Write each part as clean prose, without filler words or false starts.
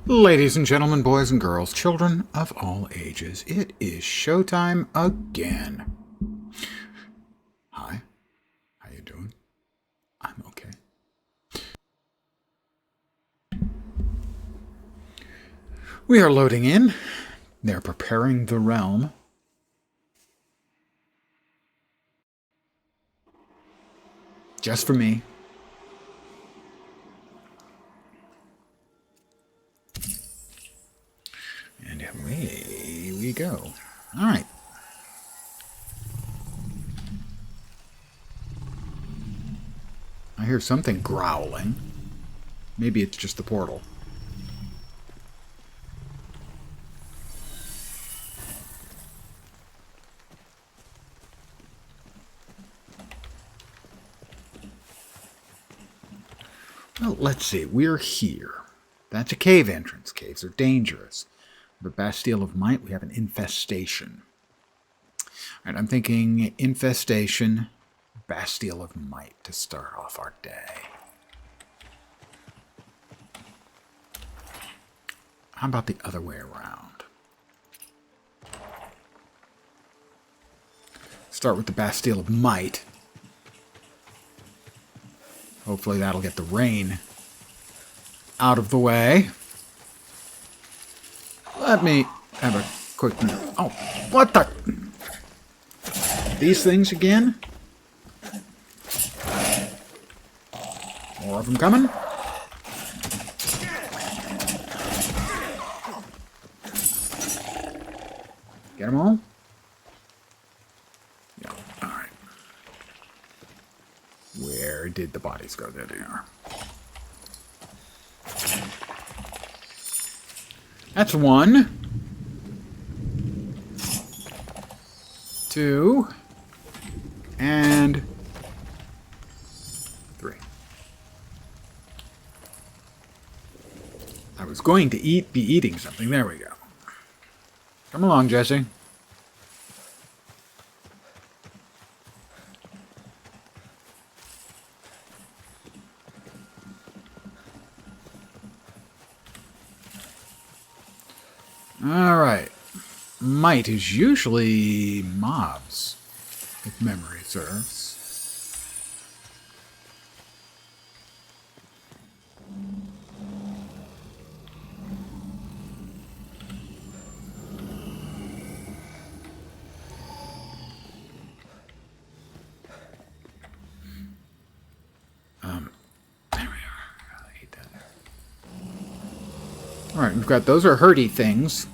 Ladies and gentlemen, boys and girls, children of all ages, it is showtime again. Hi, how you doing? I'm okay. We are loading in. They're preparing the realm. Just for me. And away we go. All right. I hear something growling. Maybe it's just the portal. Well, let's see. We're here. That's a cave entrance. Caves are dangerous. The Bastille of Might, we have an infestation. All right, I'm thinking infestation, Bastille of Might to start off our day. How about the other way around? Start with the Bastille of Might. Hopefully that'll get the rain out of the way. Let me have a quick... Oh, what the... These things again? More of them coming? Get them all? Yeah, alright. Where did the bodies go? There they are. That's 1. 2. And 3. I was going to be eating something. There we go. Come along, Jesse. Alright. Might is usually mobs, if memory serves. There we are. I hate that. Alright, we've got those are hurdy things.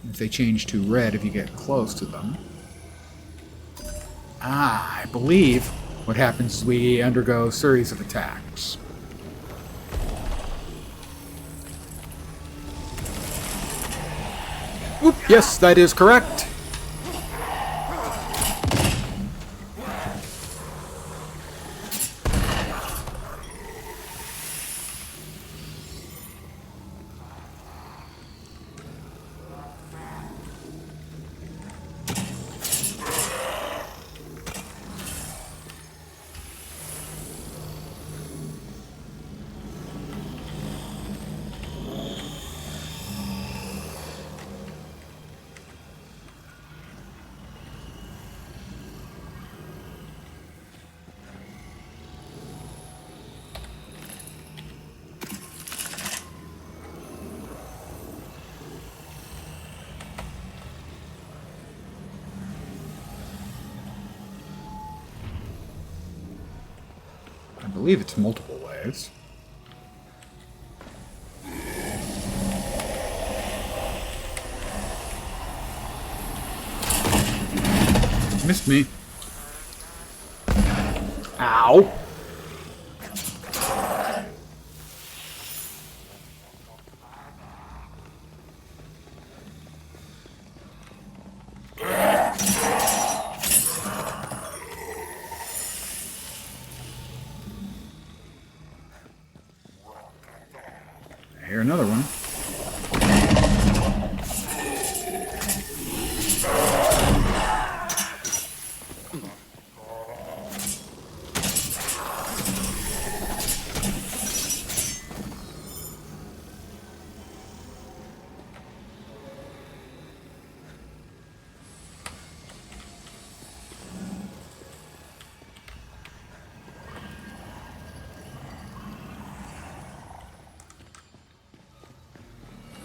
If they change to red if you get close to them. I believe what happens is we undergo a series of attacks. Oop, yes, that is correct. I believe it's multiple ways. Missed me. Ow! I hear another one.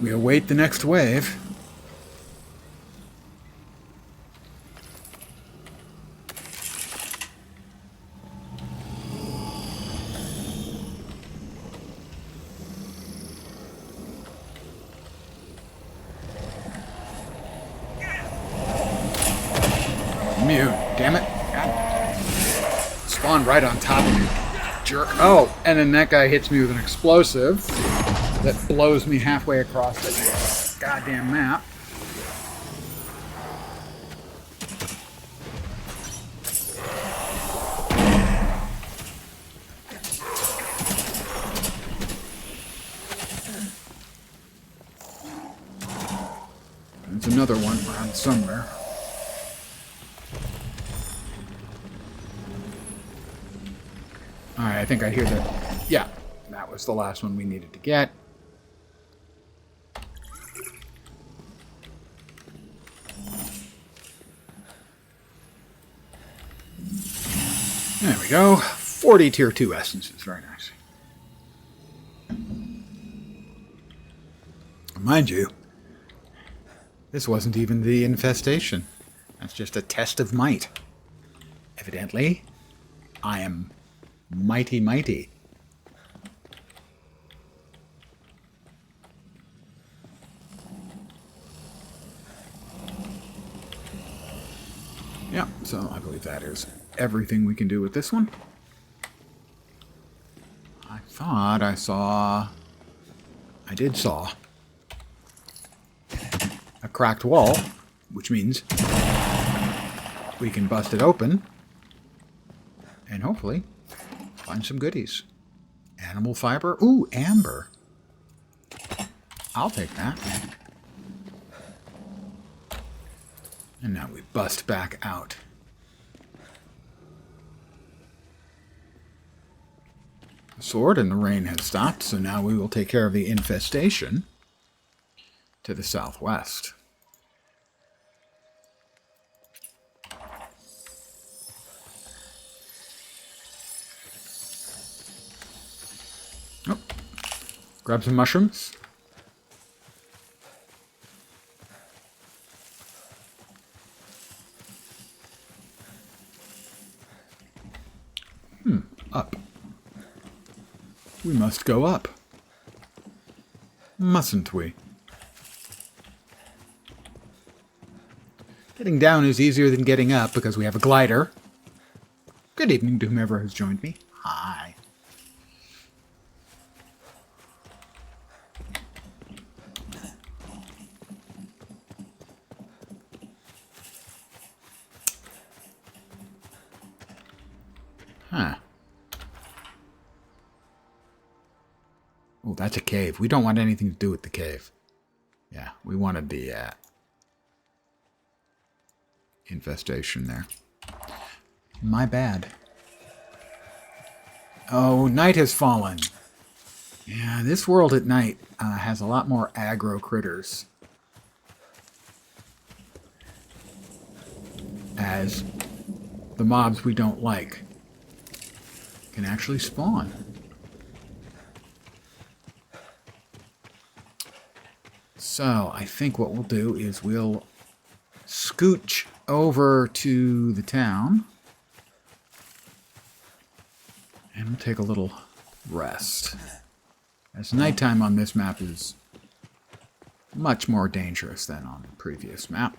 We await the next wave. Mute. Damn it. God. Spawned right on top of me. Jerk. Oh, and then that guy hits me with an explosive that blows me halfway across the goddamn map. There's another one around somewhere. Alright, I think I hear that. Yeah, that was the last one we needed to get. There we go. 40 tier 2 essences. Very nice. Mind you, this wasn't even the infestation. That's just a test of might. Evidently, I am mighty, mighty. Yeah, so I believe that is everything we can do with this one. I thought I saw... I did saw a cracked wall, which means we can bust it open and hopefully find some goodies. Animal fiber. Ooh, amber. I'll take that. And now we bust back out. The sword and the rain has stopped, so now we will take care of the infestation to the southwest. Oh, grab some mushrooms. Up. We must go up. Mustn't we? Getting down is easier than getting up because we have a glider. Good evening to whomever has joined me. Hi. Huh. Oh, that's a cave. We don't want anything to do with the cave. Yeah, we wanted the infestation there. My bad. Oh, night has fallen. Yeah, this world at night has a lot more aggro critters. As the mobs we don't like can actually spawn. So, I think what we'll do is we'll scooch over to the town. And we'll take a little rest. As nighttime on this map is much more dangerous than on the previous map.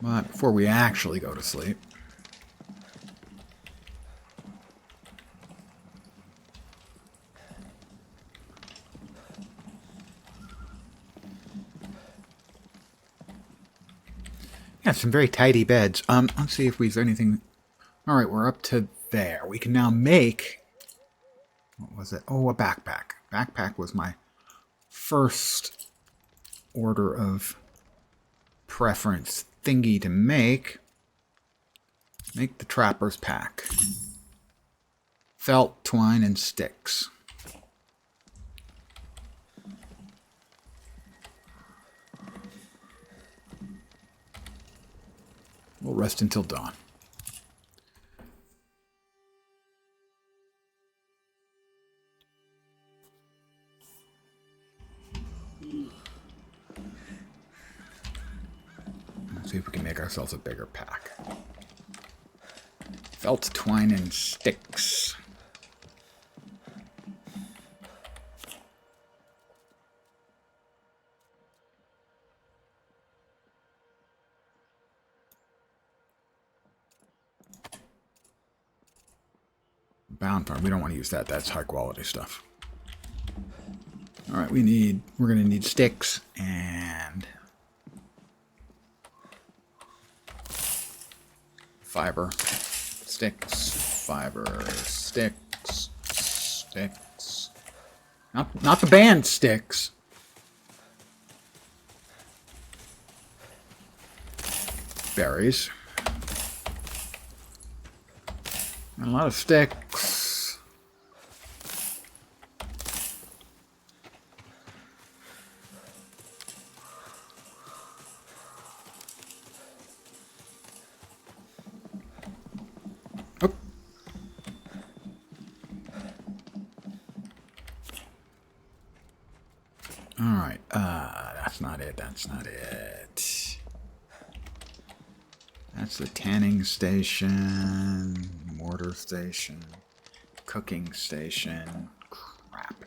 But before we actually go to sleep, yeah, some very tidy beds. Let's see if there's anything. All right, we're up to there. We can now make. What was it? Oh, a backpack. Backpack was my first order of preference thingy to make. Make the trapper's pack. Felt, twine, and sticks. We'll rest until dawn. See if we can make ourselves a bigger pack. Felt, twine, and sticks. Bound farm. We don't want to use that. That's high quality stuff. All right, we're going to need sticks and fiber. Sticks, fiber, sticks, sticks. Not the band sticks. Berries. And a lot of sticks. Oh. All right. That's not it. That's not it. That's the tanning station, mortar station, cooking station. Crap.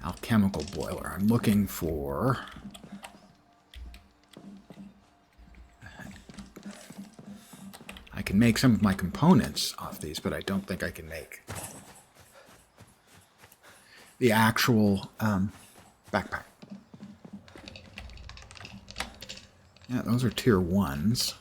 Alchemical boiler. I'm looking for... I can make some of my components off these, but I don't think I can make the actual backpack. Yeah, those are tier 1s.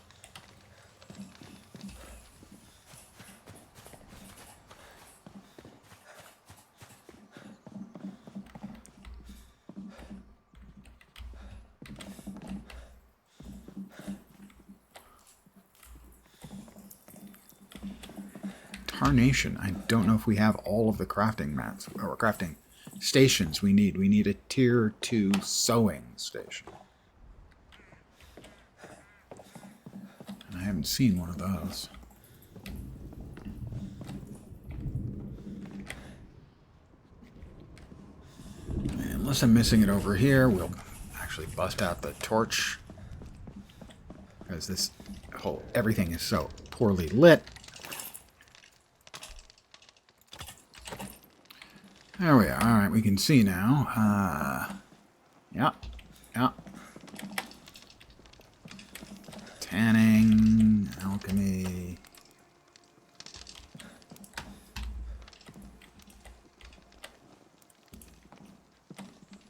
Tarnation. I don't know if we have all of the crafting mats or crafting stations we need. We need a tier 2 sewing station. I haven't seen one of those. And unless I'm missing it over here, we'll actually bust out the torch. Because this whole everything is so poorly lit. There we are. Alright, we can see now. Yeah. Tanning, alchemy.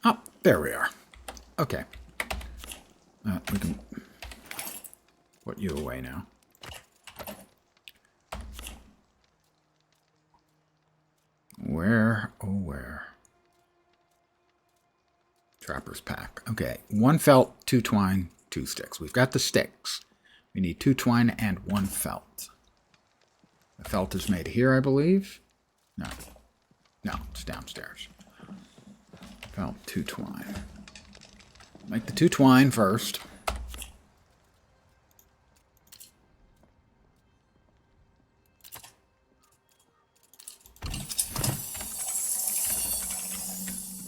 Oh, there we are. Okay. We can put you away now. Where, oh where? Trapper's pack. Okay, 1 felt, 2 twine, 2 sticks. We've got the sticks. We need 2 twine and 1 felt. The felt is made here, I believe. No, it's downstairs. Felt, 2 twine. Make the 2 twine first.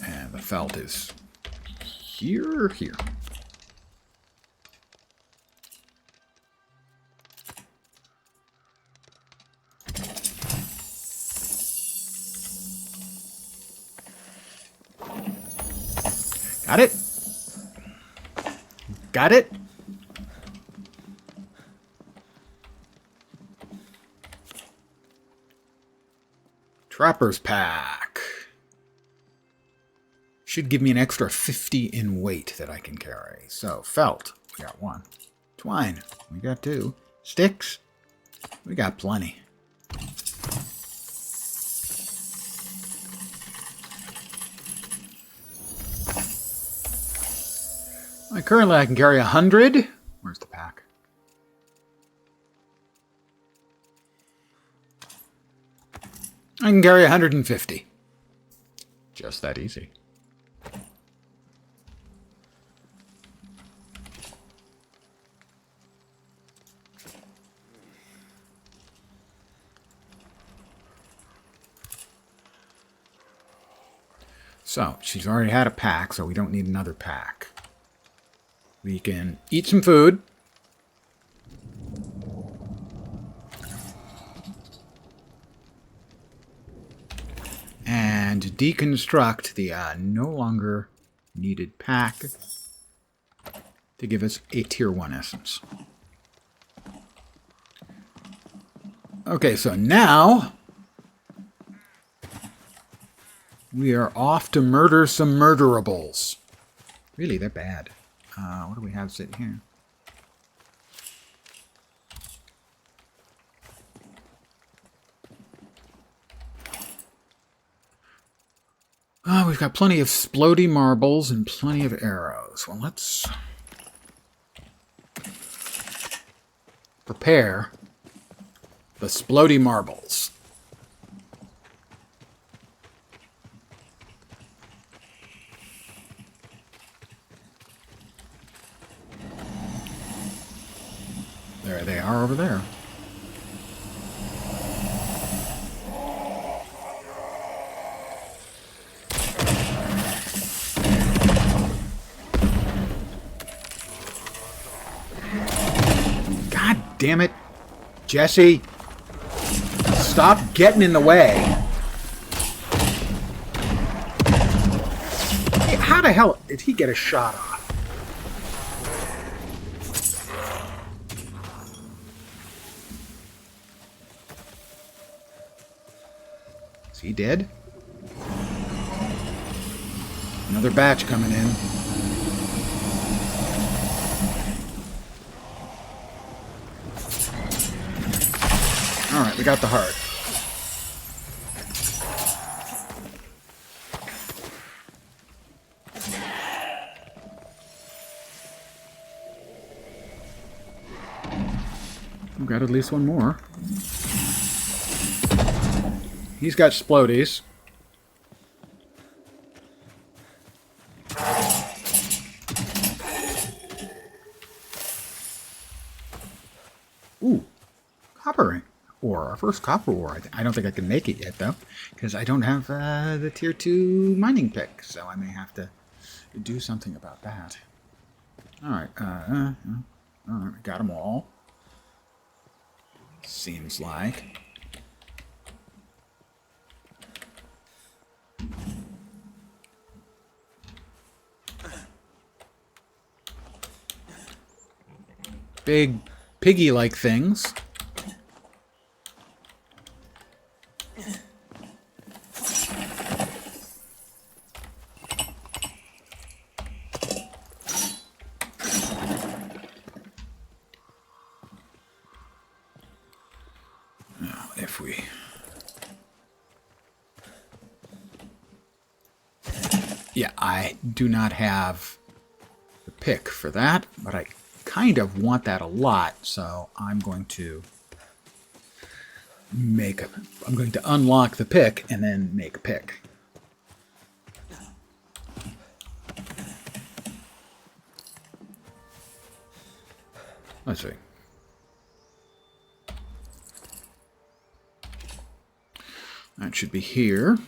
And the felt is here. Got it? Got it? Trapper's pack. Should give me an extra 50 in weight that I can carry. So, felt. We got 1. Twine. We got 2. Sticks. We got plenty. Currently, I can carry 100. Where's the pack? I can carry 150. Just that easy. So, she's already had a pack, so we don't need another pack. We can eat some food. And deconstruct the no longer needed pack to give us a tier 1 essence. Okay, so now we are off to murder some murderables. Really, they're bad. What do we have sitting here? We've got plenty of splody marbles and plenty of arrows. Well, let's prepare the splody marbles. There they are over there. God damn it, Jesse. Stop getting in the way. Hey, how the hell did he get a shot off? Is he dead? Another batch coming in. Alright, we got the heart. We've got at least one more. He's got splodies. Ooh, copper ore. Our first copper ore. I don't think I can make it yet, though, because I don't have the tier 2 mining pick, so I may have to do something about that. Alright, alright, we got them all. Seems like. Big piggy-like things. Now, if we... Yeah, I do not have the pick for that, but I kind of want that a lot, so I'm going to unlock the pick and then make a pick. Let's see. That should be here.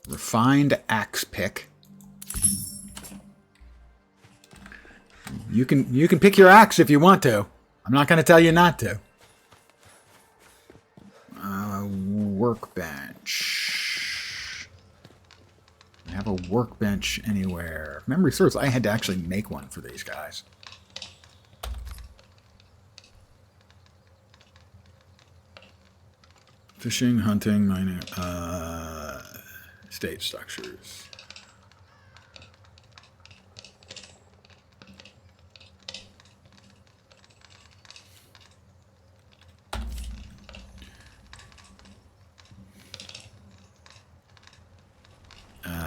Refined axe pick. You can pick your axe if you want to. I'm not going to tell you not to. Workbench. I have a workbench anywhere. If memory serves, I had to actually make one for these guys. Fishing, hunting, mining, state structures.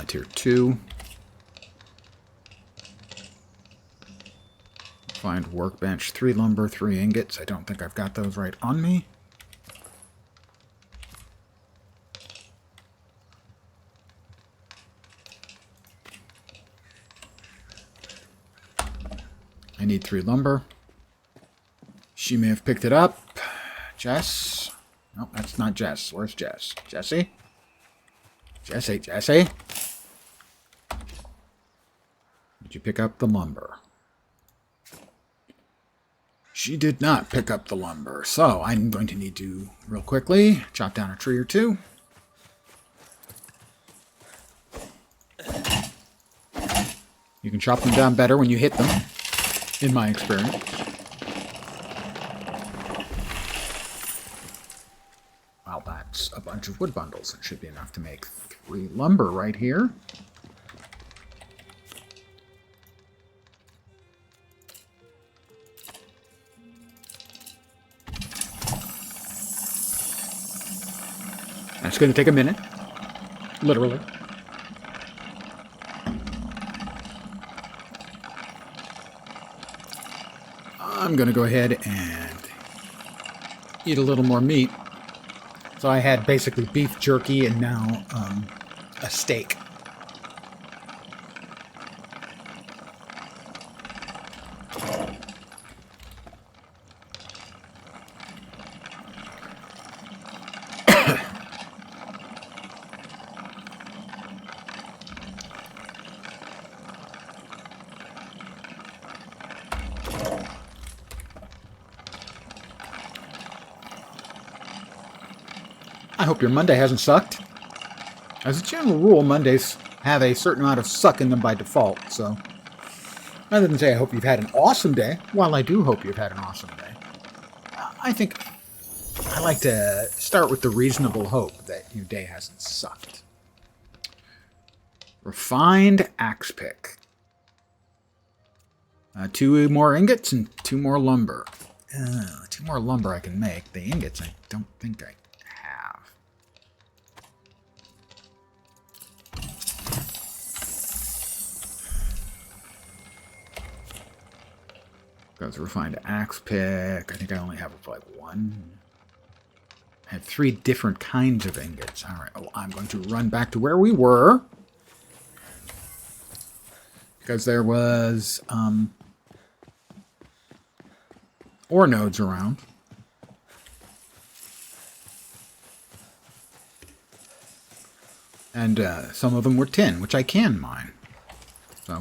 Tier 2. Find workbench. 3 lumber, 3 ingots. I don't think I've got those right on me. I need 3 lumber. She may have picked it up. Jess? No, that's not Jess. Where's Jess? Jessie? Jessie, Jessie? Did you pick up the lumber? She did not pick up the lumber. So I'm going to need to, real quickly, chop down a tree or two. You can chop them down better when you hit them, in my experience. Well, that's a bunch of wood bundles. It should be enough to make 3 lumber right here. That's going to take a minute. Literally. I'm going to go ahead and eat a little more meat. So I had basically beef jerky and now a steak. I hope your Monday hasn't sucked. As a general rule, Mondays have a certain amount of suck in them by default, so rather than say I hope you've had an awesome day, while I do hope you've had an awesome day, I think I like to start with the reasonable hope that your day hasn't sucked. Refined axe pick. 2 more ingots and 2 more lumber. 2 more lumber I can make. The ingots I don't think I have. Goes refined axe pick. I think I only have like 1. I had 3 different kinds of ingots. All right. Oh, I'm going to run back to where we were. Because there was ore nodes around. And some of them were tin, which I can mine. So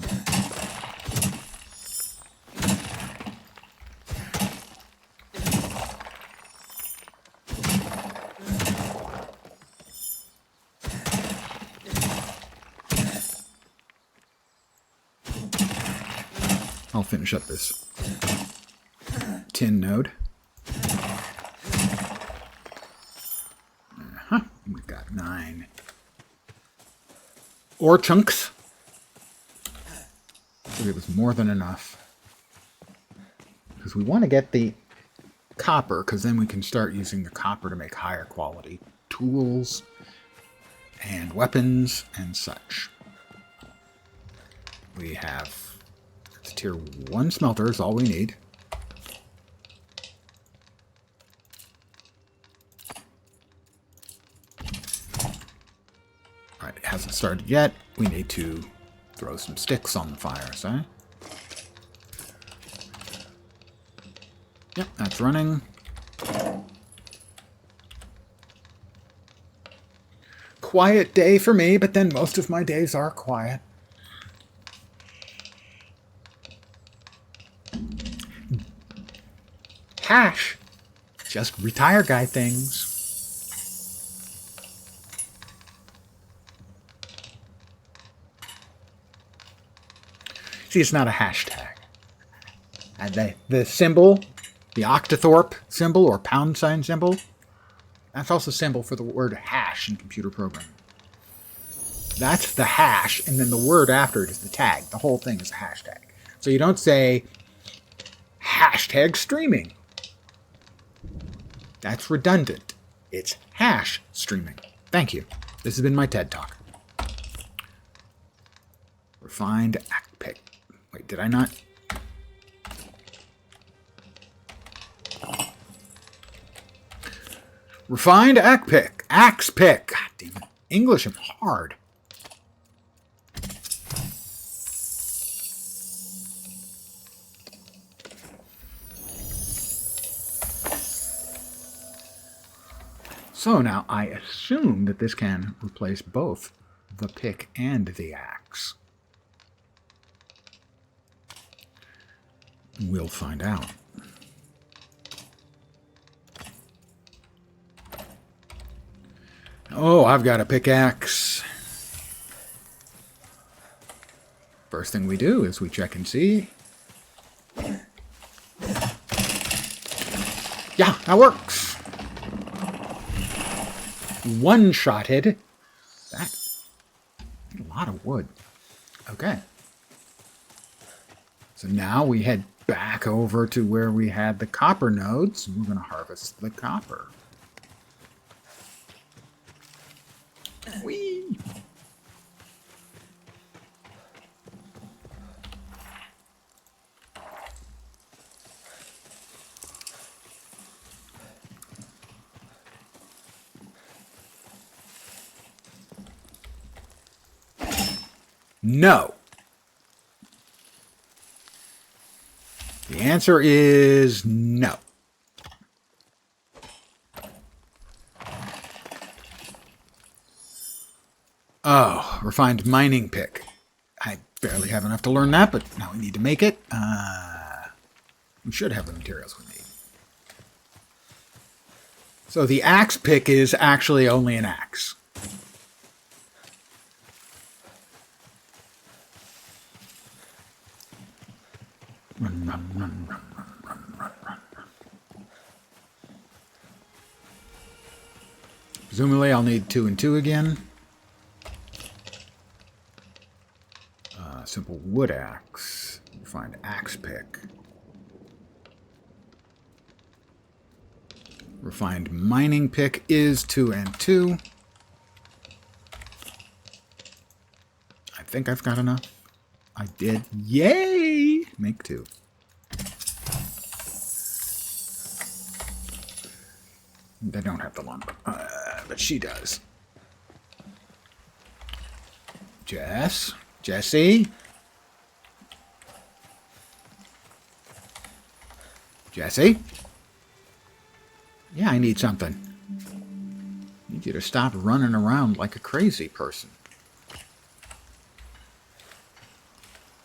I'll finish up this tin node. We've got 9 ore chunks. So it was more than enough. Because we want to get the copper, because then we can start using the copper to make higher quality tools and weapons and such. We have the tier 1 smelter is all we need. Alright, it hasn't started yet. We need to throw some sticks on the fires, eh? Yep, that's running. Quiet day for me, but then most of my days are quiet. Hash. Just retire guy things. See, it's not a hashtag. And the symbol, the octothorpe symbol or pound sign symbol, that's also a symbol for the word hash in computer programming. That's the hash, and then the word after it is the tag. The whole thing is a hashtag. So you don't say hashtag streaming. That's redundant. It's hash streaming. Thank you. This has been my TED Talk. Refined axe pick. Wait, did I not? Refined axe pick. Axe pick. God damn it. English is hard. So now I assume that this can replace both the pick and the axe. We'll find out. Oh, I've got a pickaxe. First thing we do is we check and see. Yeah, that works. One-shotted. That's a lot of wood. Okay. So now we head back over to where we had the copper nodes. We're going to harvest the copper. Whee! No. The answer is no. Oh, refined mining pick. I barely have enough to learn that, but now we need to make it. We should have the materials we need. So the axe pick is actually only an axe. Run, run, run, run, run, run, run, run. Presumably I'll need 2 and 2 again. Simple wood axe. Find axe pick. Refined mining pick is 2 and 2. I think I've got enough. I did. Yay! Make 2. They don't have the lumber, but she does. Jesse? Jesse? Yeah, I need something. I need you to stop running around like a crazy person. I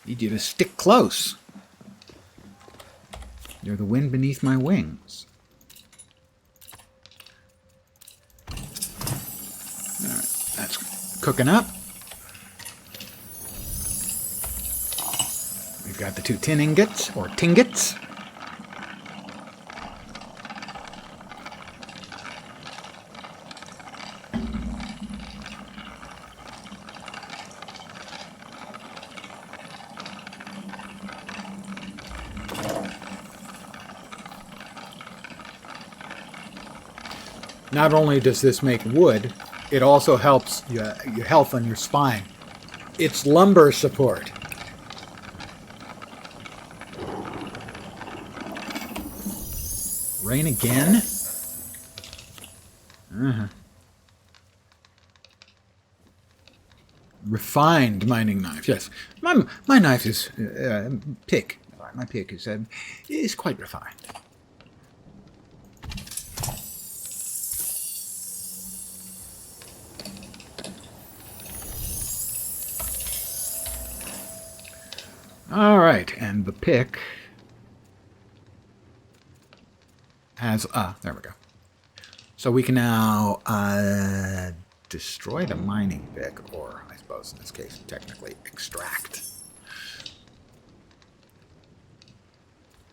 need you to stick close. You're the wind beneath my wings. Alright, that's cooking up. We've got the 2 tin ingots, or tingets. Not only does this make wood, it also helps your health on your spine. It's lumber support. Rain again? Uh-huh. Refined mining knife, yes. My knife is pick. My pick is quite refined. All right, and the pick has, there we go. So we can now destroy the mining pick, or I suppose in this case, technically extract.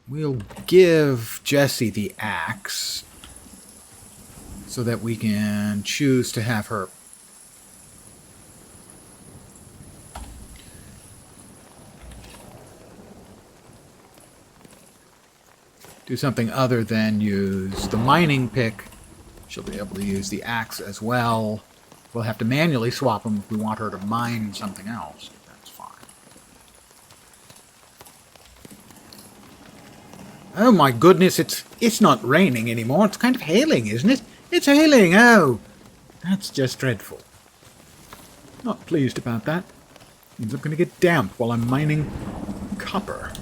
We'll give Jessie the axe so that we can choose to have her do something other than use the mining pick. She'll be able to use the axe as well. We'll have to manually swap them if we want her to mine something else. That's fine. Oh my goodness, it's not raining anymore. It's kind of hailing, isn't it? It's hailing. Oh, that's just dreadful. Not pleased about that. Means I'm going to get damp while I'm mining copper.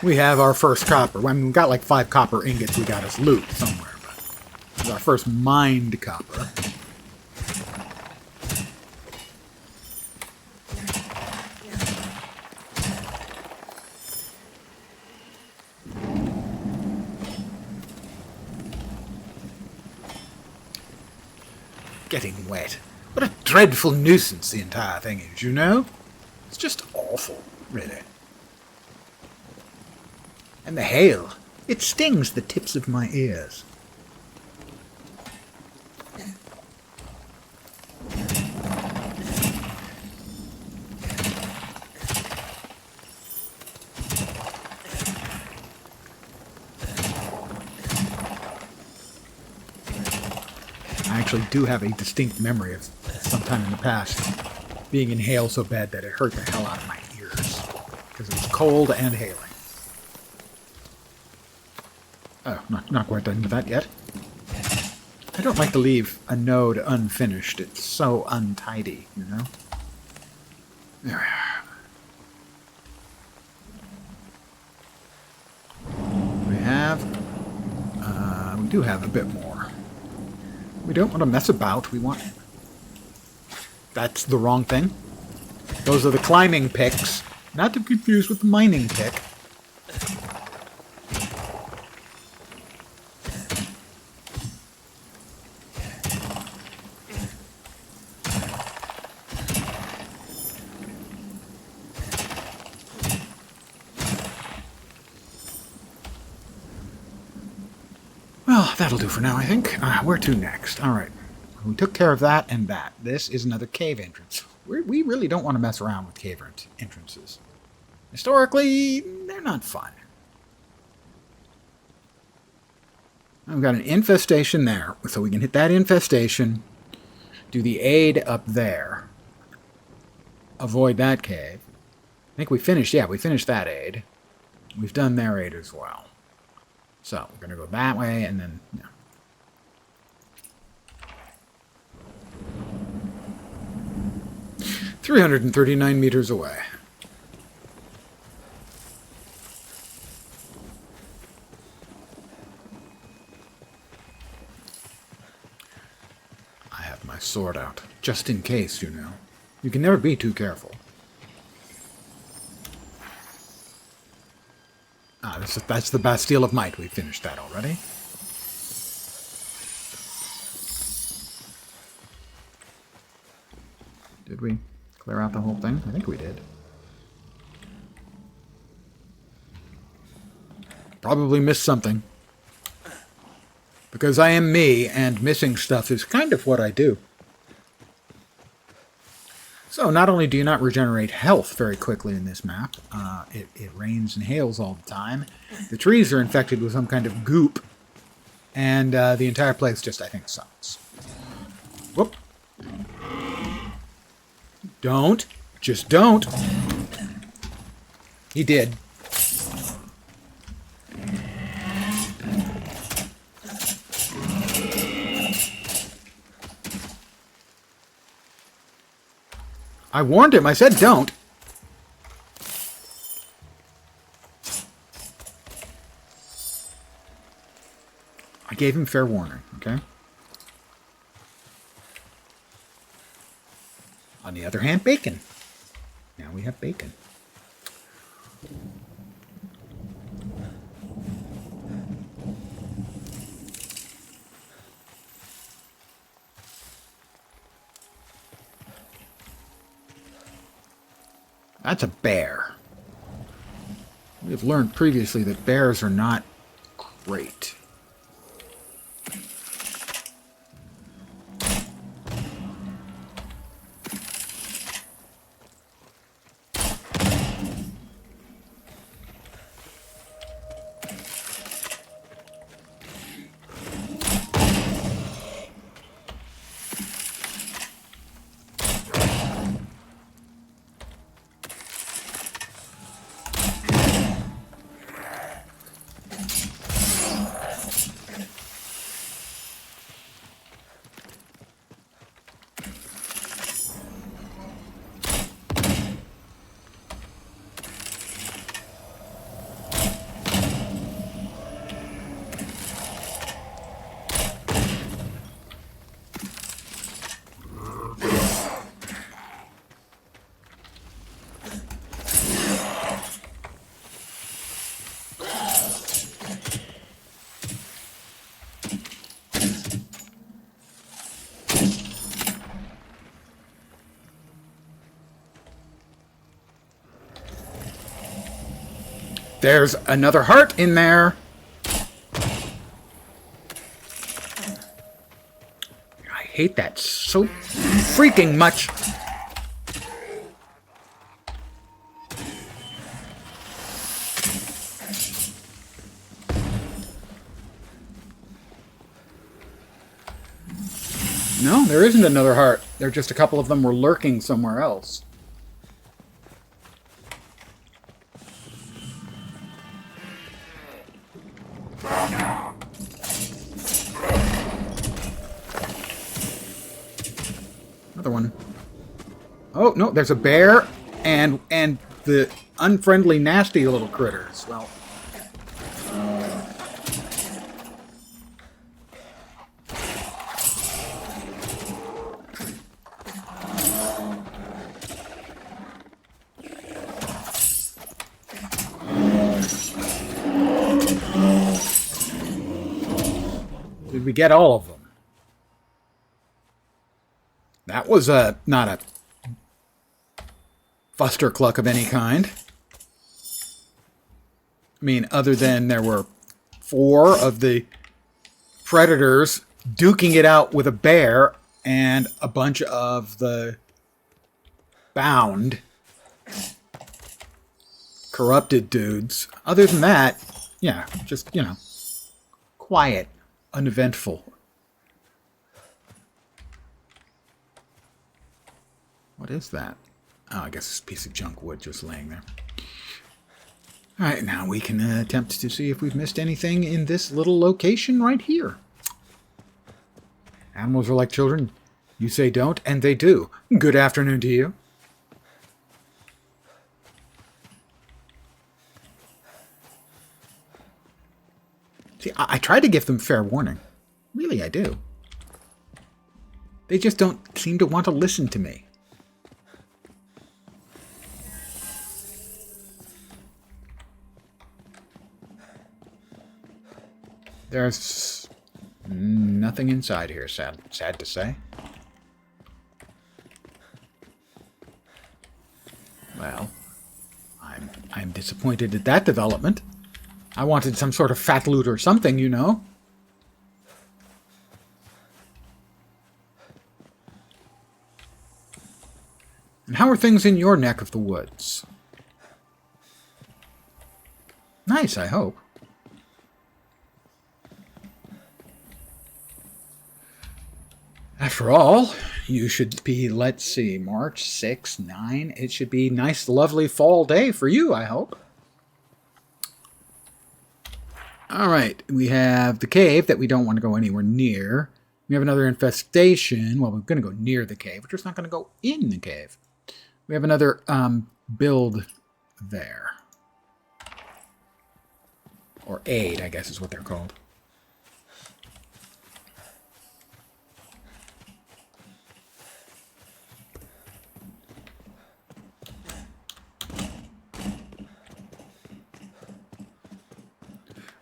We have our first copper. I mean, we got like 5 copper ingots we got as loot somewhere, but this is our first mined copper. Getting wet. What a dreadful nuisance the entire thing is, you know? It's just awful, really. And the hail. It stings the tips of my ears. I actually do have a distinct memory of sometime in the past being in hail so bad that it hurt the hell out of my ears. Because it was cold and hailing. Oh, not quite done with that yet. I don't like to leave a node unfinished. It's so untidy, you know? There we are. We do have a bit more. We don't want to mess about. We want... That's the wrong thing. Those are the climbing picks. Not to be confused with the mining pick. Well, that'll do for now, I think. Where to next? All right. We took care of that and that. This is another cave entrance. We really don't want to mess around with cave entrances. Historically, they're not fun. We've got an infestation there, so we can hit that infestation, do the aid up there, avoid that cave. I think we finished that aid. We've done their aid as well. So, we're going to go that way, and then... Yeah. $339 meters away. I have my sword out, just in case, you know. You can never be too careful. That's the Bastille of Might. We finished that already. Did we clear out the whole thing? I think we did. Probably missed something. Because I am me, and missing stuff is kind of what I do. So, not only do you not regenerate health very quickly in this map, it rains and hails all the time. The trees are infected with some kind of goop, and the entire place just, I think, sucks. Whoop. Don't. Just don't. He did. I warned him. I said don't. I gave him fair warning, okay? On the other hand, bacon. Now we have bacon. That's a bear. We've learned previously that bears are not great. There's another heart in there. I hate that so freaking much. No, there isn't another heart. There are just a couple of them were lurking somewhere else. Another one. Oh, no, there's a bear and the unfriendly, nasty little critters. Well, did we get all of them? That was not a fustercluck of any kind. I mean, other than there were 4 of the predators duking it out with a bear and a bunch of the bound, corrupted dudes. Other than that, yeah, just, quiet, uneventful. What is that? Oh, I guess it's a piece of junk wood just laying there. All right, now we can attempt to see if we've missed anything in this little location right here. Animals are like children. You say don't, and they do. Good afternoon to you. See, I try to give them fair warning. Really, I do. They just don't seem to want to listen to me. There's nothing inside here, sad to say. Well, I'm disappointed at that development. I wanted some sort of fat loot or something, you know. And how are things in your neck of the woods? Nice, I hope. After all, you should be, let's see, March 6, 9. It should be a nice, lovely fall day for you, I hope. All right, we have the cave that we don't want to go anywhere near. We have another infestation. Well, we're going to go near the cave. We're just not going to go in the cave. We have another build there. Or aid, I guess is what they're called.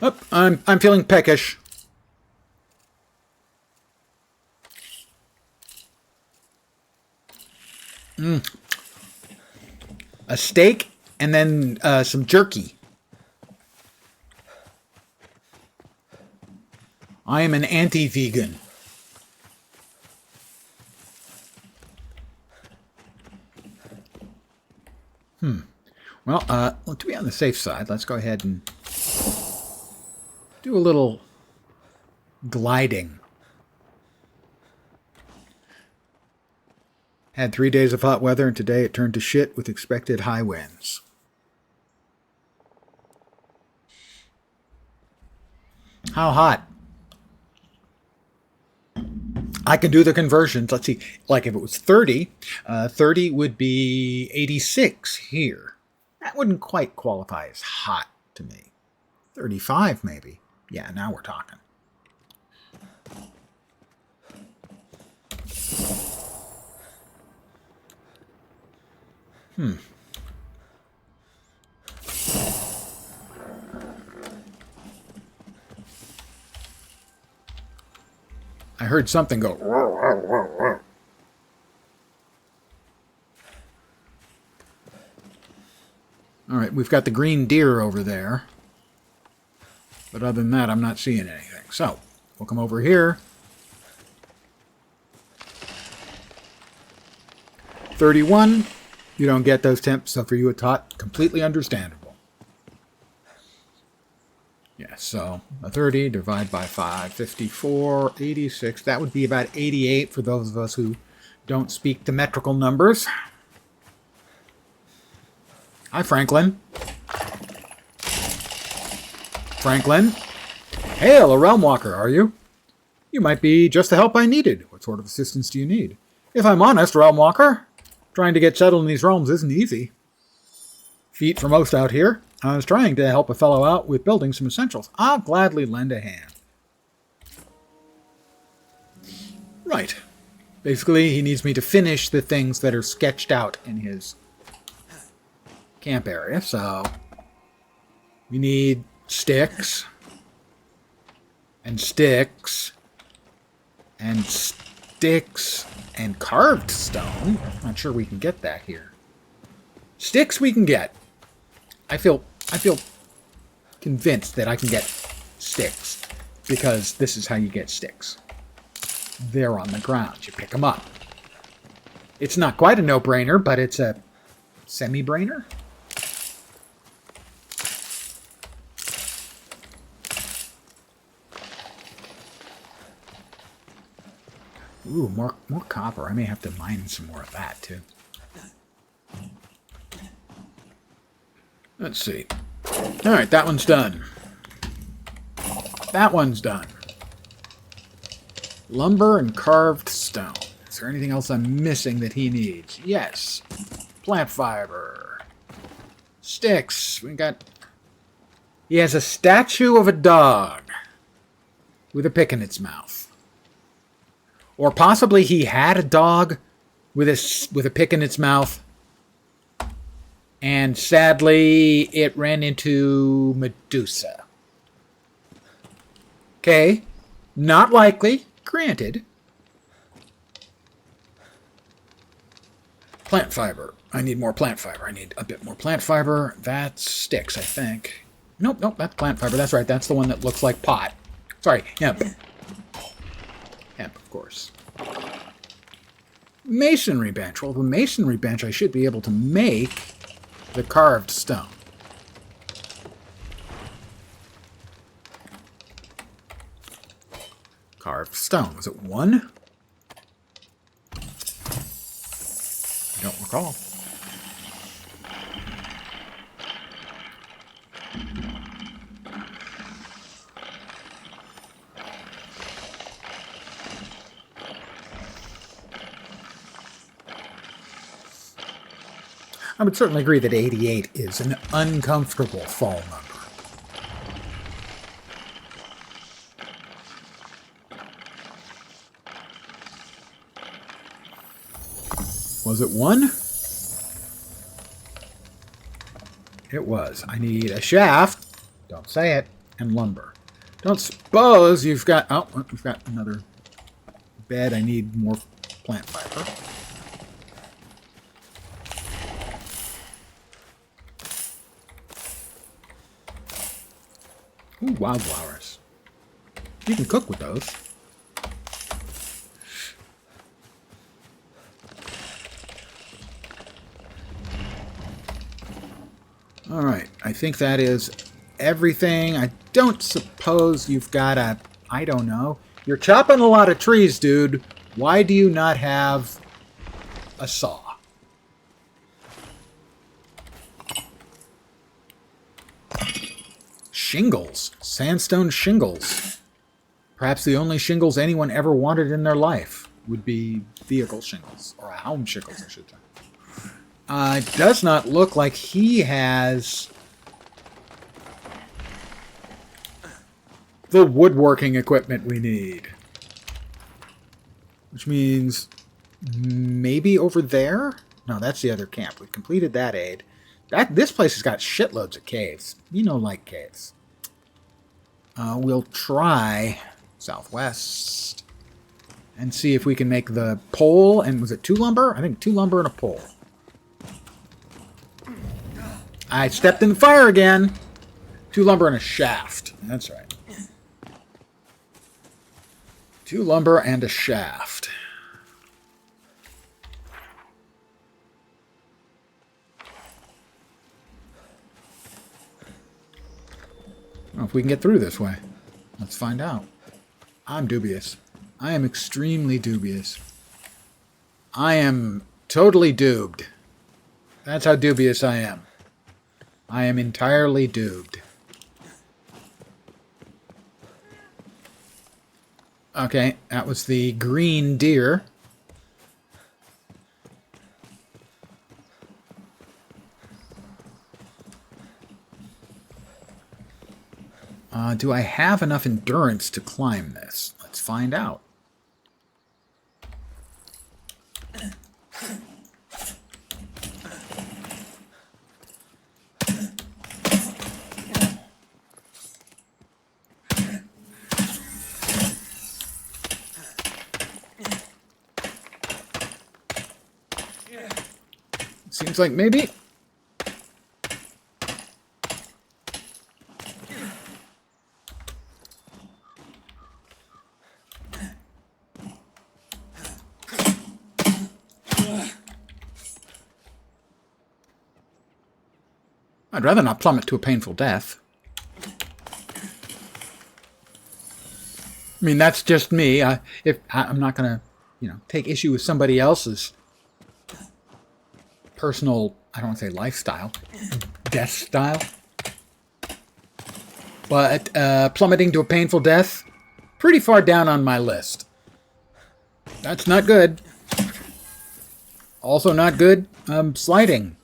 Oh, I'm feeling peckish. A steak and then some jerky. I am an anti-vegan. Well, to be on the safe side, let's go ahead and do a little gliding. Had 3 days of hot weather, and today it turned to shit with expected high winds. How hot? I can do the conversions. Let's see. Like if it was 30, 30 would be 86 here. That wouldn't quite qualify as hot to me. 35 maybe. Yeah, now we're talking. I heard something go. All Alright, we've got the green deer over there. But other than that, I'm not seeing anything. So, we'll come over here. 31. You don't get those temps, so for you a tot, completely understandable. Yeah, so a 30 divided by 5, 54, 86. That would be about 88 for those of us who don't speak the metrical numbers. Hi, Franklin. Franklin? Hail, a realm walker, are you? You might be just the help I needed. What sort of assistance do you need? If I'm honest, realm walker, trying to get settled in these realms isn't easy. Feet for most out here. I was trying to help a fellow out with building some essentials. I'll gladly lend a hand. Right. Basically, he needs me to finish the things that are sketched out in his camp area, so we need sticks and sticks and sticks and carved stone. I'm not sure we can get that here. Sticks we can get. I feel convinced that I can get sticks because this is how you get sticks. They're on the ground. You pick them up. It's not quite a no-brainer, but it's a semi-brainer. Ooh, more copper. I may have to mine some more of that, too. Let's see. Alright, that one's done. That one's done. Lumber and carved stone. Is there anything else I'm missing that he needs? Yes. Plant fiber. Sticks. We got... He has a statue of a dog with a pick in its mouth. Or possibly he had a dog with a pick in its mouth, and sadly it ran into Medusa. Okay, not likely, granted. Plant fiber. I need more plant fiber. I need a bit more plant fiber. That's sticks, I think. Nope, that's plant fiber. That's right, that's the one that looks like pot. Sorry, hemp. Hemp, of course. Masonry bench. Well, the masonry bench I should be able to make the carved stone. Carved stone. Was it 1? I don't recall. I would certainly agree that 88 is an uncomfortable fall number. Was it 1? It was. I need a shaft. Don't say it. And lumber. Don't suppose you've got... Oh, we've got another bed. I need more plant fiber. Ooh, wildflowers. You can cook with those. Alright, I think that is everything. I don't suppose you've got a... I don't know. You're chopping a lot of trees, dude. Why do you not have a saw? Shingles. Sandstone shingles. Perhaps the only shingles anyone ever wanted in their life would be vehicle shingles. Or hound shingles, I should say. It does not look like he has the woodworking equipment we need. Which means maybe over there? No, that's the other camp. We've completed that aid. This place has got shitloads of caves. You know, like caves. We'll try southwest and see if we can make the pole. And was it 2 lumber? I think 2 lumber and a pole. I stepped in the fire again. 2 lumber and a shaft. That's right. 2 lumber and a shaft. I don't know if we can get through this way. Let's find out. I'm dubious. I am extremely dubious. I am totally duped. That's how dubious I am. I am entirely duped. Okay, that was the green deer. Do I have enough endurance to climb this? Let's find out. Seems like maybe. I'd rather not plummet to a painful death. I mean, that's just me. I'm not going to, take issue with somebody else's personal, I don't want to say lifestyle, death style. But plummeting to a painful death, pretty far down on my list. That's not good. Also not good, sliding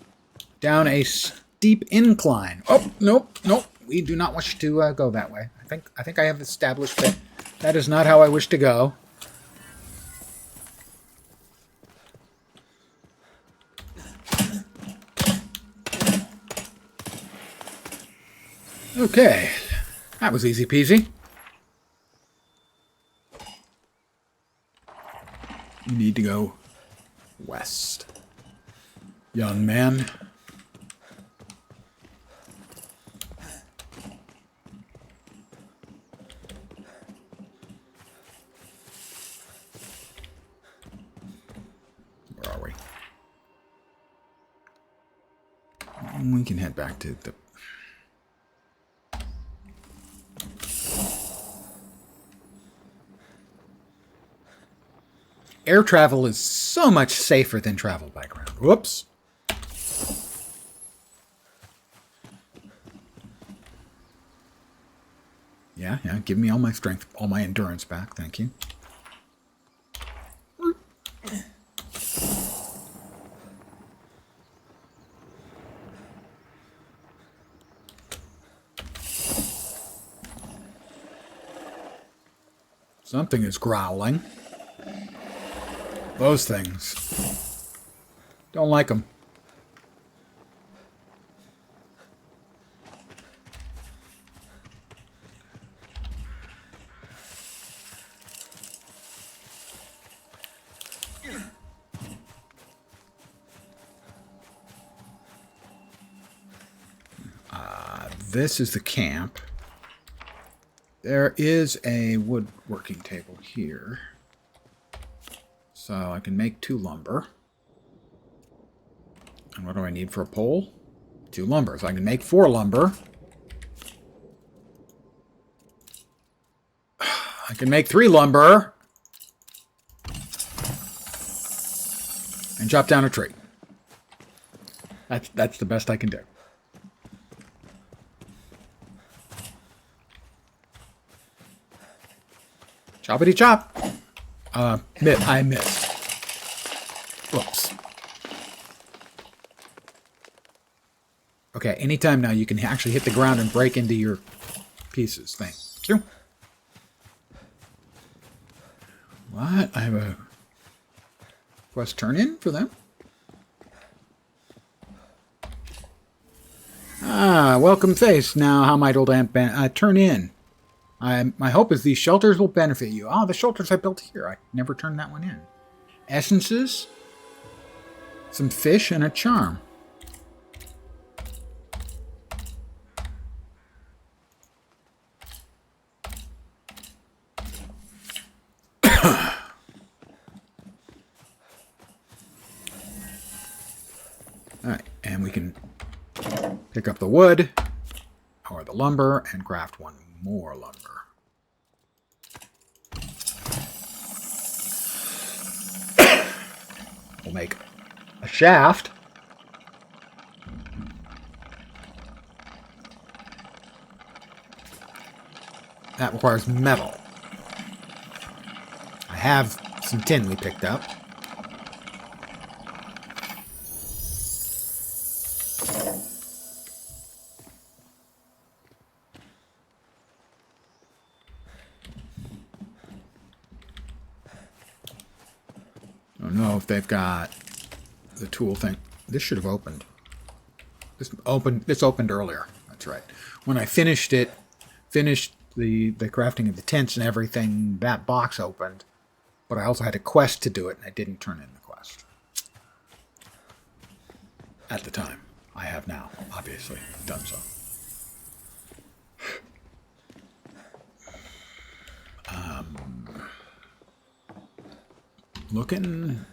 down a steep incline. Oh, nope. We do not wish to go that way. I think I have established that that is not how I wish to go. Okay, that was easy peasy. You need to go west, young man. Where are we? We can head back to the... Air travel is so much safer than travel by ground. Whoops. Yeah, give me all my strength, all my endurance back. Thank you. Something is growling. Those things. Don't like them. This is the camp. There is a woodworking table here. So I can make 2 lumber. And what do I need for a pole? 2 lumber. So I can make 4 lumber. I can make 3 lumber. And chop down a tree. That's the best I can do. Choppity chop. I missed. Whoops. Okay, anytime now you can actually hit the ground and break into your pieces. Thank you. What? I have a quest turn in for them? Ah, welcome face. Now, how might old Aunt Ben turn in? My hope is these shelters will benefit you. Ah, the shelters I built here. I never turned that one in. Essences, some fish, and a charm. Alright, and we can pick up the wood or the lumber and craft one more lumber. We'll make a shaft. That requires metal. I have some tin we picked up. I don't know if they've got the tool thing. This should have opened. This opened earlier. That's right. When I finished the crafting of the tents and everything, that box opened. But I also had a quest to do it, and I didn't turn in the quest. At the time. I have now, obviously, done so. Looking...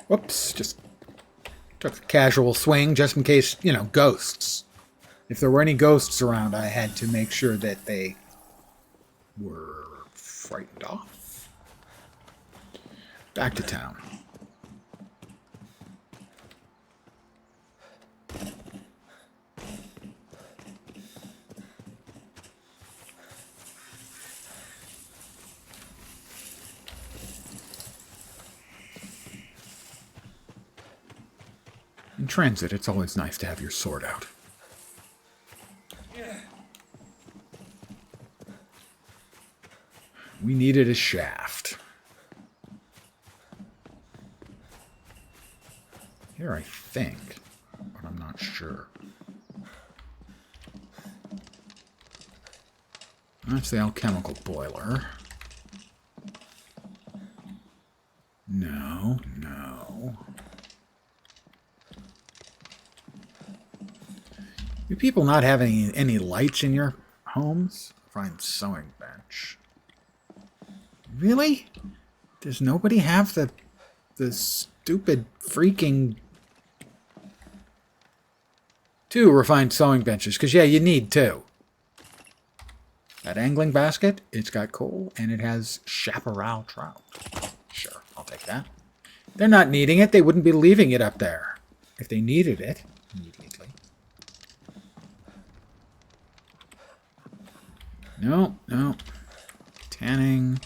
Whoops, just took a casual swing just in case, ghosts. If there were any ghosts around, I had to make sure that they were frightened off. Back to town. In transit, it's always nice to have your sword out. We needed a shaft. Here, I think, but I'm not sure. That's the alchemical boiler. No. Do people not have any lights in your homes? Find sewing bench. Really? Does nobody have the stupid freaking 2 refined sewing benches? Because, yeah, you need 2. That angling basket, it's got coal, and it has chaparral trout. Sure, I'll take that. They're not needing it. They wouldn't be leaving it up there if they needed it immediately. No. Tanning.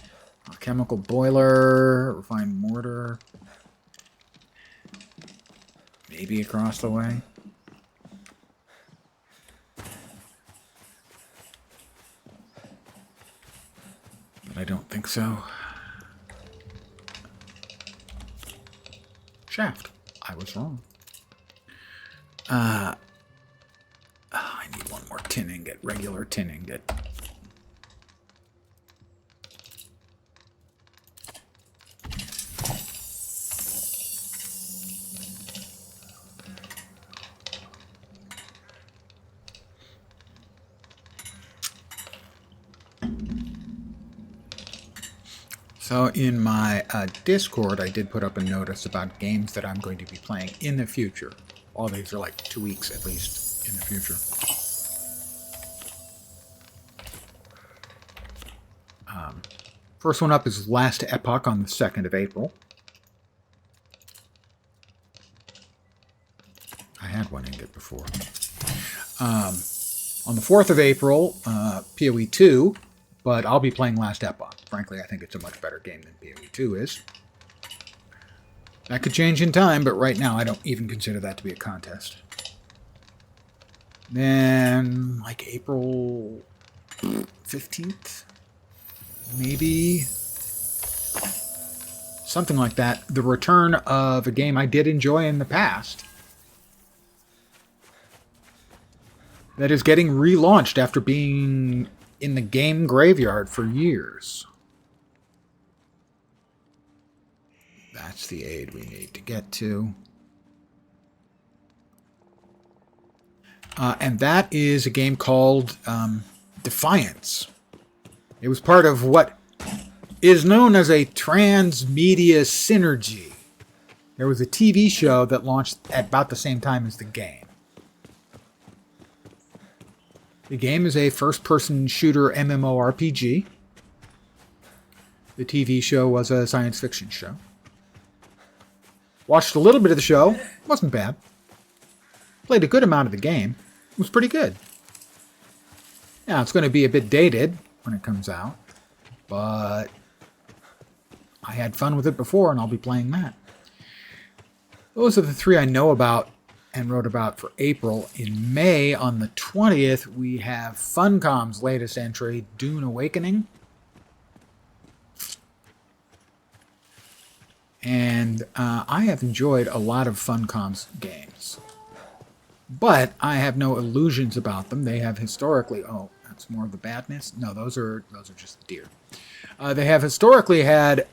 Chemical boiler. Refined mortar. Maybe across the way. But I don't think so. Shaft. I was wrong. I need one more tin ingot. Regular tin ingot. So in my Discord, I did put up a notice about games that I'm going to be playing in the future. All these are like 2 weeks at least in the future. First one up is Last Epoch on the 2nd of April. I had one ingot before. On the 4th of April, PoE 2. But I'll be playing Last Epoch. Frankly, I think it's a much better game than PoE 2 is. That could change in time, but right now I don't even consider that to be a contest. Then, like April 15th? Maybe? Something like that. The return of a game I did enjoy in the past. That is getting relaunched after being in the game graveyard for years. That's the aid we need to get to. And that is a game called Defiance. It was part of what is known as a transmedia synergy. There was a TV show that launched at about the same time as the game. The game is a first-person shooter MMORPG. The TV show was a science fiction show. Watched a little bit of the show. Wasn't bad. Played a good amount of the game. It was pretty good. Now, it's going to be a bit dated when it comes out, but I had fun with it before, and I'll be playing that. Those are the three I know about and wrote about for April. In May, on the 20th, we have Funcom's latest entry, Dune Awakening. And I have enjoyed a lot of Funcom's games. But I have no illusions about them. They have historically... Oh, that's more of the badness? No, those are just deer. They have historically had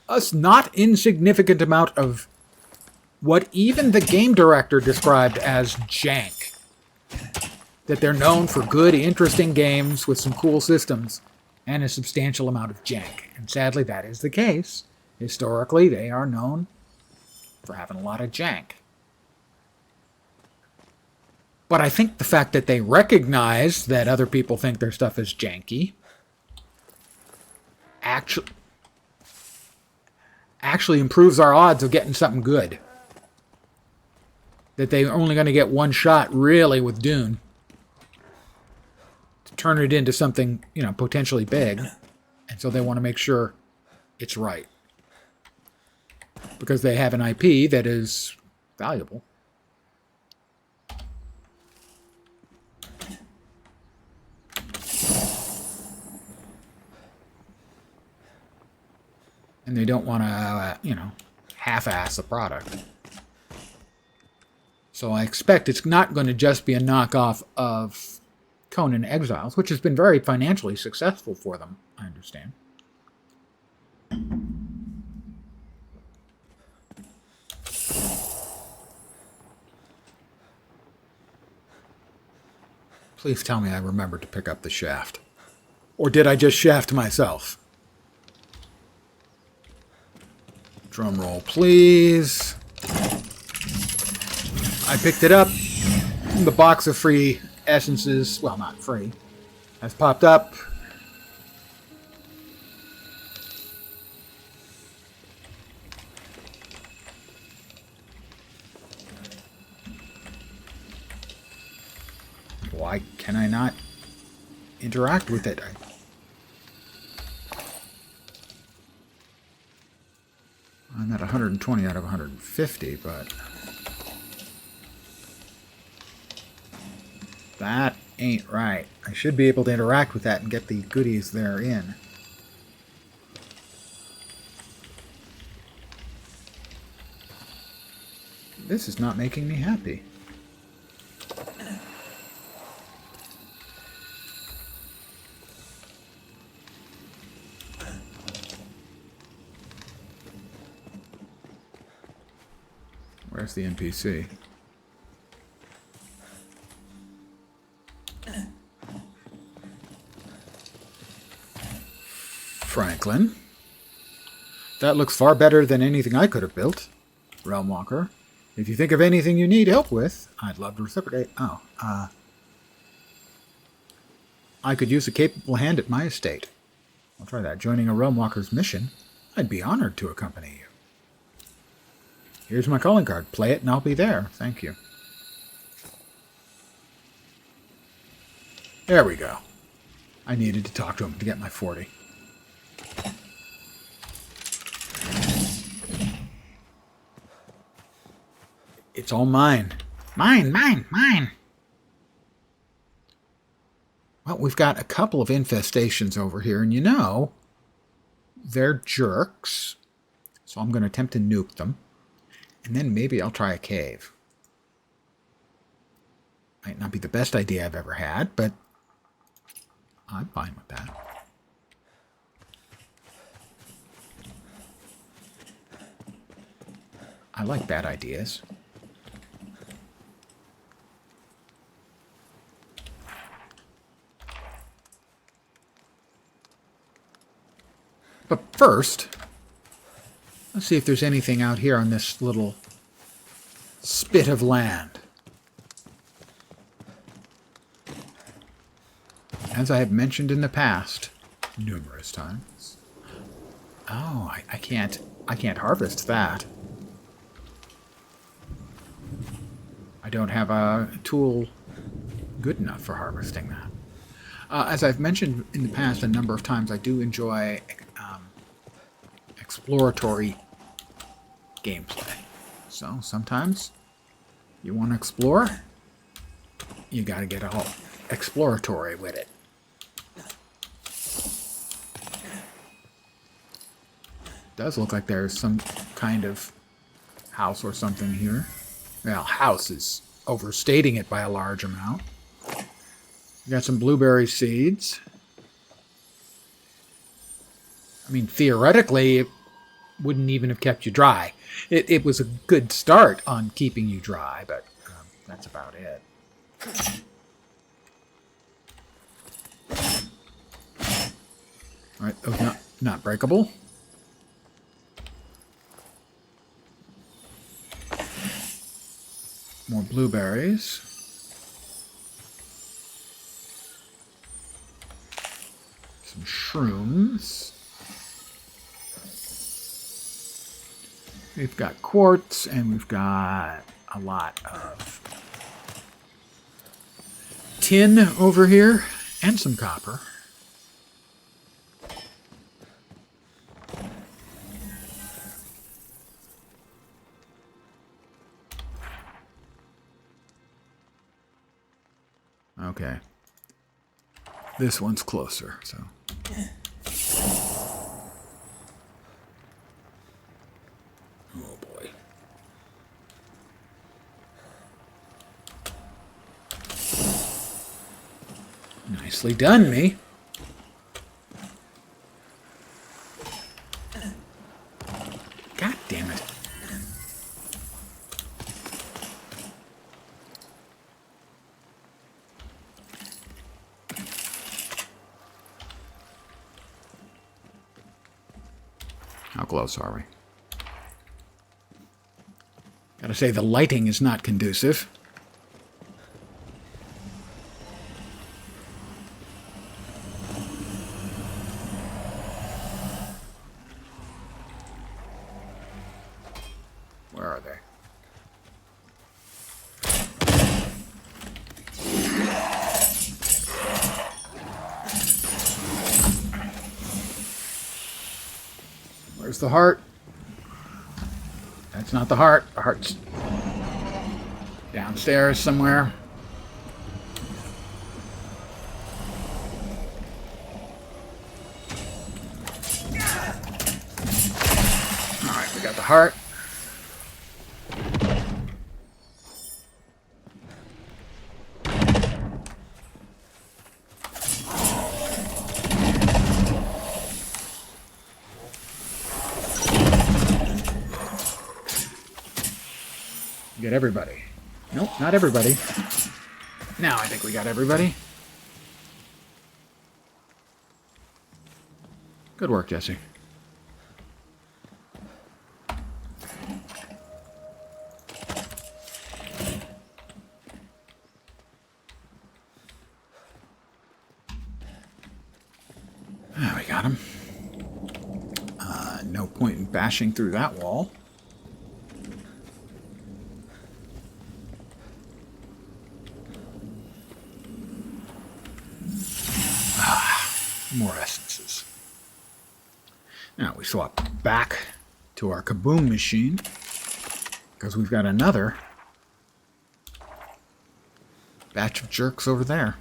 a not insignificant amount of what even the game director described as jank. That they're known for good, interesting games with some cool systems and a substantial amount of jank. And sadly, that is the case. Historically, they are known for having a lot of jank. But I think the fact that they recognize that other people think their stuff is janky actually improves our odds of getting something good. That they're only going to get one shot, really, with Dune. To turn it into something, potentially big. And so they want to make sure it's right. Because they have an IP that is valuable. And they don't want to, half-ass the product. So I expect it's not going to just be a knockoff of Conan Exiles, which has been very financially successful for them, I understand. Please tell me I remembered to pick up the shaft. Or did I just shaft myself? Drum roll, please. I picked it up. The box of free essences, well, not free, has popped up. Why can I not interact with it? I'm at 120 out of 150, but that ain't right. I should be able to interact with that and get the goodies therein. This is not making me happy. Where's the NPC? Franklin. That looks far better than anything I could have built. Realmwalker. If you think of anything you need help with, I'd love to reciprocate. I could use a capable hand at my estate. I'll try that. Joining a Realmwalker's mission, I'd be honored to accompany you. Here's my calling card. Play it and I'll be there. Thank you. There we go. I needed to talk to him to get my 40. It's all mine. Mine, mine, mine. Well, we've got a couple of infestations over here, and they're jerks. So I'm going to attempt to nuke them. And then maybe I'll try a cave. Might not be the best idea I've ever had, but I'm fine with that. I like bad ideas. But first, Let's see if there's anything out here on this little spit of land. As I have mentioned in the past, numerous times. Oh, I can't harvest that. I don't have a tool good enough for harvesting that. As I've mentioned in the past a number of times, I do enjoy exploratory gameplay. So sometimes you want to explore, you got to get all exploratory with it. Does look like there's some kind of house or something here. Well, house is overstating it by a large amount. We got some blueberry seeds. I mean, theoretically, it wouldn't even have kept you dry. It was a good start on keeping you dry, but that's about it. All right, those not breakable. More blueberries. Some shrooms. We've got quartz, and we've got a lot of tin over here, and some copper. Okay. This one's closer, so. Oh boy. Nicely done, me. God damn it. How close are we? Gotta say, the lighting is not conducive. Where are they? Where's the heart? That's not the heart. The heart's downstairs somewhere. Alright, we got the heart. Get everybody. Nope, not everybody. Now I think we got everybody. Good work, Jesse. We got him. No point in bashing through that wall. More essences. Now we swap back to our kaboom machine because we've got another batch of jerks over there.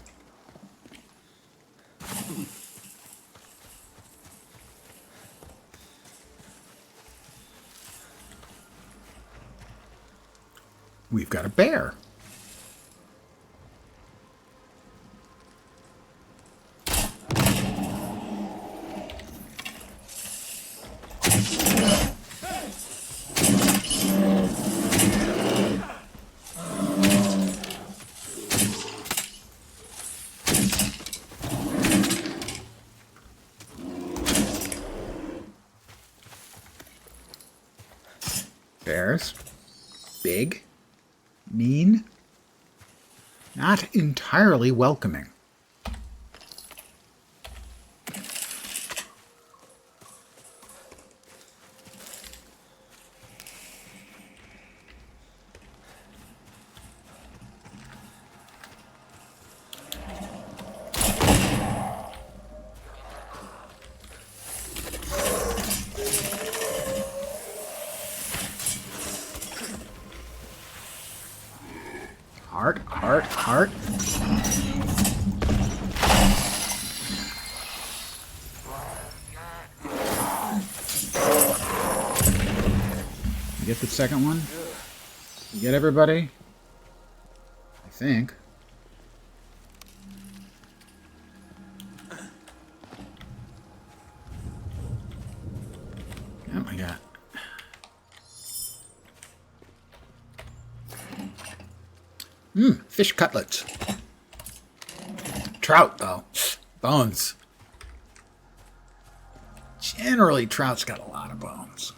We've got a bear. Bears. Big. Mean. Not entirely welcoming. Heart, heart, heart. You get the second one? You get everybody? I think. Oh my god. Fish cutlets. Trout, though. Bones. Generally, trout's got a lot of bones.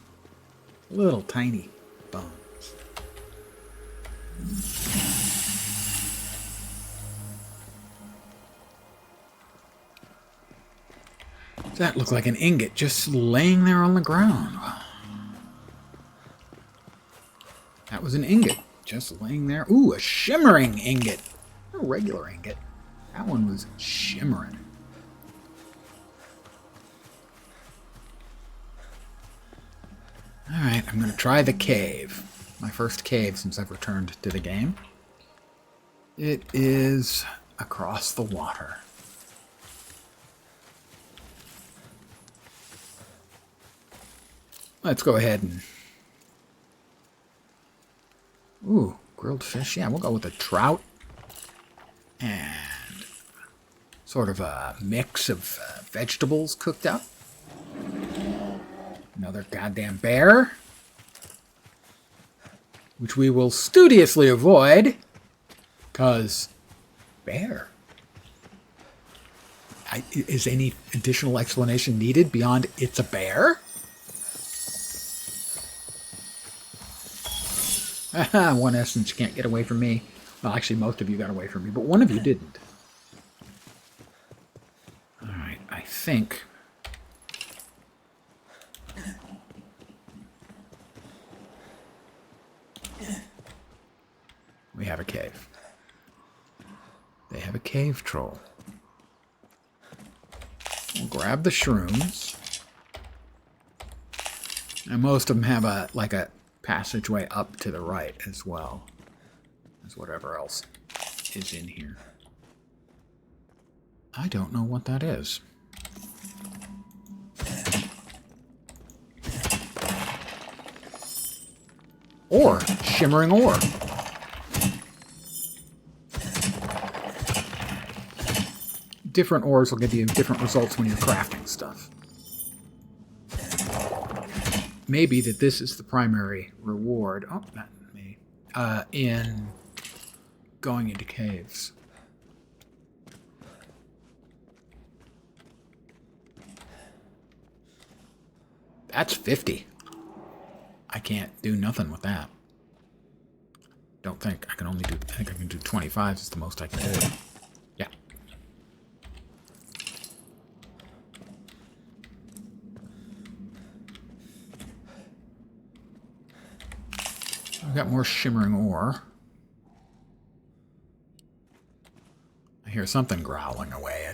Little tiny bones. That looked like an ingot just laying there on the ground. That was an ingot. Just laying there. Ooh, a shimmering ingot. Not a regular ingot. That one was shimmering. Alright, I'm going to try the cave. My first cave since I've returned to the game. It is across the water. Let's go ahead and... Ooh, grilled fish. Yeah, we'll go with a trout. And sort of a mix of vegetables cooked up. Another goddamn bear. Which we will studiously avoid. Because bear. Is any additional explanation needed beyond it's a bear? One essence can't get away from me. Well, actually, most of you got away from me, but one of you didn't. Alright, I think... we have a cave. They have a cave troll. We'll grab the shrooms. And most of them have a passageway up to the right as well as whatever else is in here. I don't know what that is. Ore. Shimmering ore. Different ores will give you different results when you're crafting stuff. Maybe that this is the primary reward. Oh, not me. In going into caves. That's 50. I can't do nothing with that. Don't think. I think I can do 25 is the most I can do. Yeah. I've got more shimmering ore. I hear something growling away.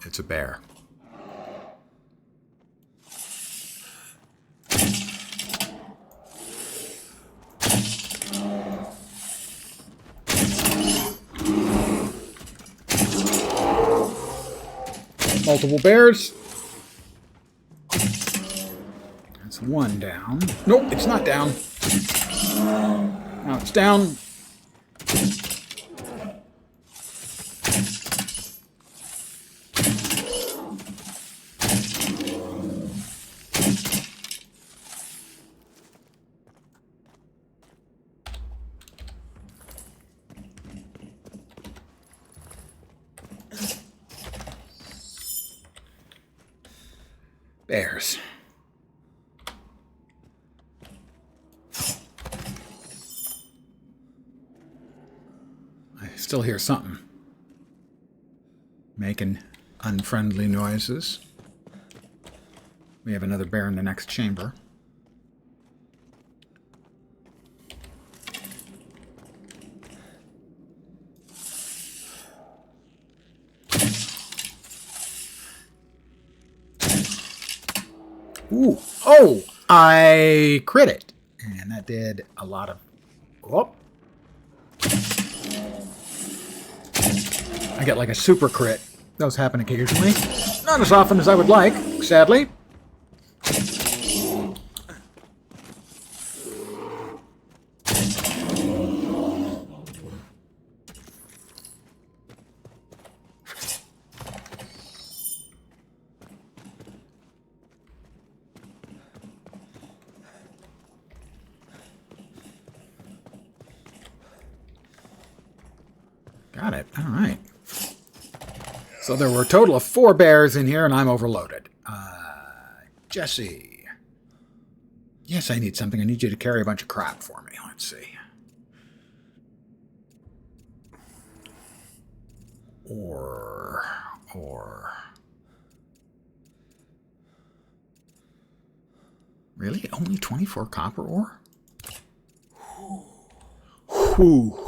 It's a bear. Multiple bears. That's one down. Nope, it's not down. Now it's down. Bears. I still hear something making unfriendly noises. We have another bear in the next chamber. Ooh. Oh! I crit it. And that did a lot of... Oh. I get like a super crit. Those happen occasionally. Not as often as I would like, sadly. Got it. All right. So there were a total of 4 bears in here, and I'm overloaded. Jesse. Yes, I need something. I need you to carry a bunch of crap for me. Let's see. Or... Really? Only 24 copper ore? Whew.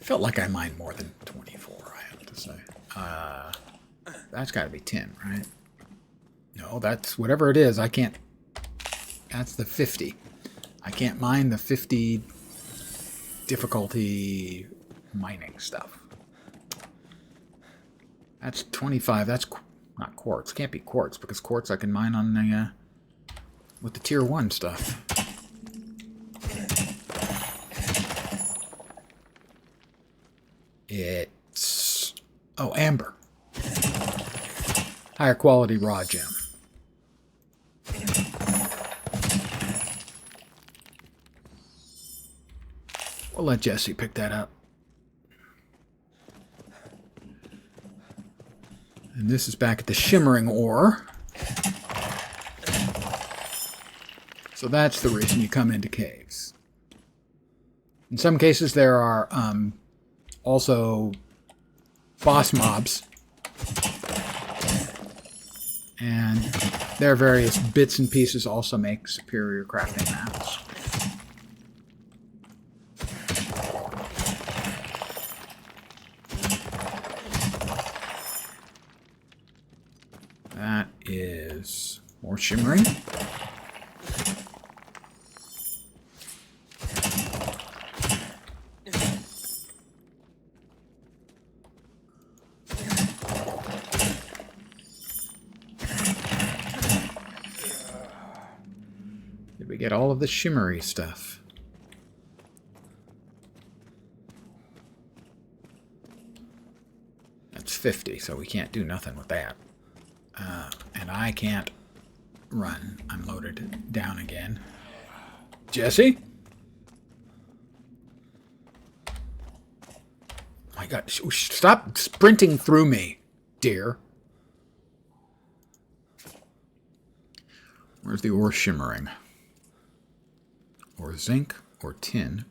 Felt like I mined more than 24, I have to say. That's got to be 10, right? No, that's whatever it is. I can't... That's the 50. I can't mine the 50 difficulty mining stuff. That's 25. That's not quartz. Can't be quartz, because quartz I can mine on the... with the tier 1 stuff. It's... Oh, amber. Higher quality raw gem. We'll let Jesse pick that up. And this is back at the shimmering ore. So that's the reason you come into caves. In some cases there are also boss mobs. And their various bits and pieces also make superior crafting maps. That is more shimmering. Did we get all of the shimmery stuff? That's 50, so we can't do nothing with that. And I can't run. I'm loaded down again. Jesse? My God, stop sprinting through me, dear. Where's the ore shimmering? Or zinc, or tin,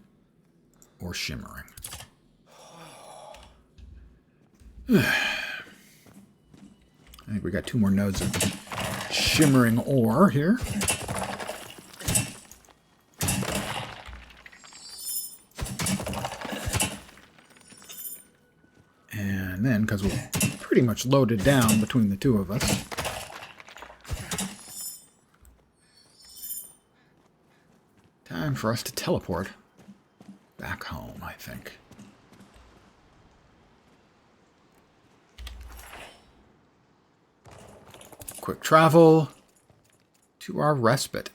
or shimmering. I think we got 2 more nodes of shimmering ore here. And then, because we're pretty much loaded down between the 2 of us, time for us to teleport back home, I think. Quick travel to our respite.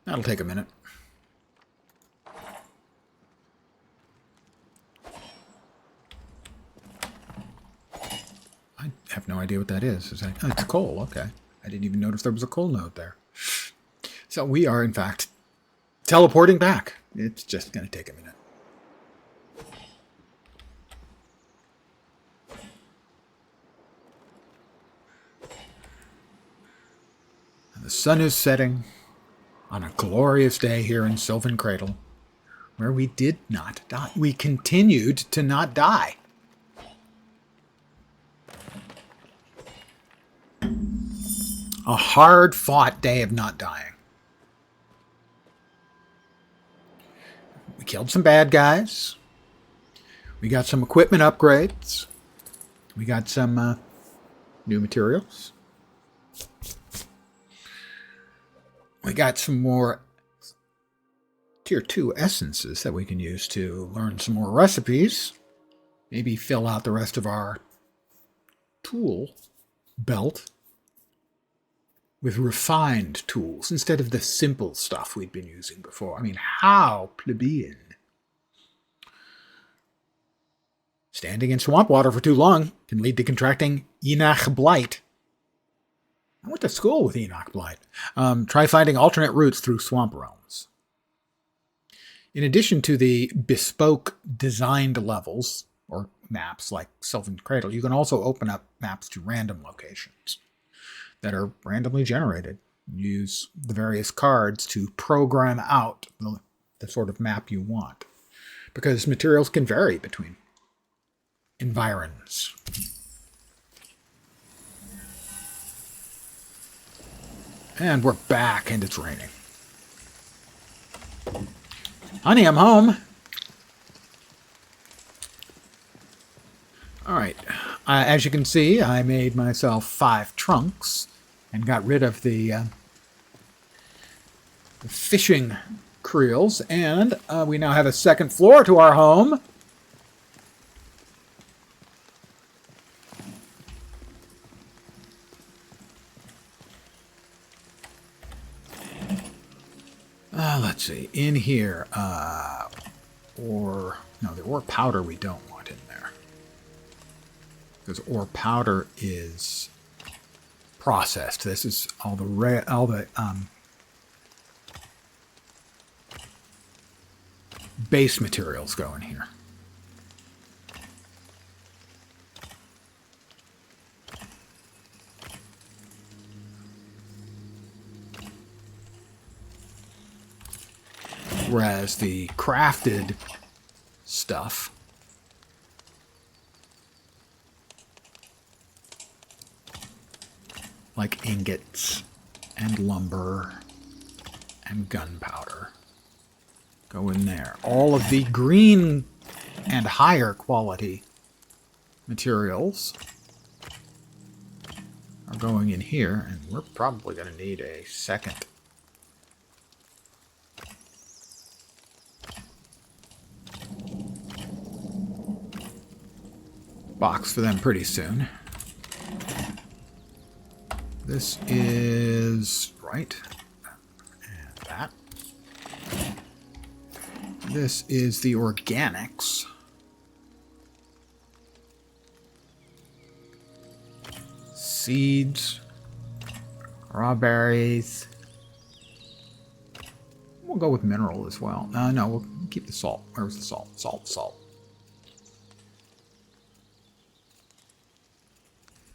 That'll take a minute. I have no idea what that is. Is that, oh, it's coal, okay. I didn't even notice there was a coal node there. So we are, in fact, teleporting back. It's just going to take a minute. And the sun is setting on a glorious day here in Sylvan Cradle, where we did not die. We continued to not die. A hard-fought day of not dying. We killed some bad guys. We got some equipment upgrades. We got some new materials. We got some more tier 2 essences that we can use to learn some more recipes. Maybe fill out the rest of our tool belt with refined tools instead of the simple stuff we'd been using before. I mean, how plebeian. Standing in swamp water for too long can lead to contracting Enoch Blight. I went to school with Enoch Blight. Try finding alternate routes through swamp realms. In addition to the bespoke designed levels, or maps like Sylvan Cradle, you can also open up maps to random locations that are randomly generated. Use the various cards to program out the sort of map you want, because materials can vary between environs. And we're back, and it's raining. Honey, I'm home. All right. As you can see, I made myself 5 trunks and got rid of the fishing creels, and we now have a second floor to our home. Let's see, in here, the ore powder we don't want in there. Because ore powder is processed. This is all the base materials go in here. Whereas the crafted stuff like ingots and lumber and gunpowder go in there. All of the green and higher quality materials are going in here, and we're probably going to need a second box for them pretty soon. This is right, and that. This is the organics. Seeds, raw berries. We'll go with mineral as well. No, we'll keep the salt. Where's the salt? Salt.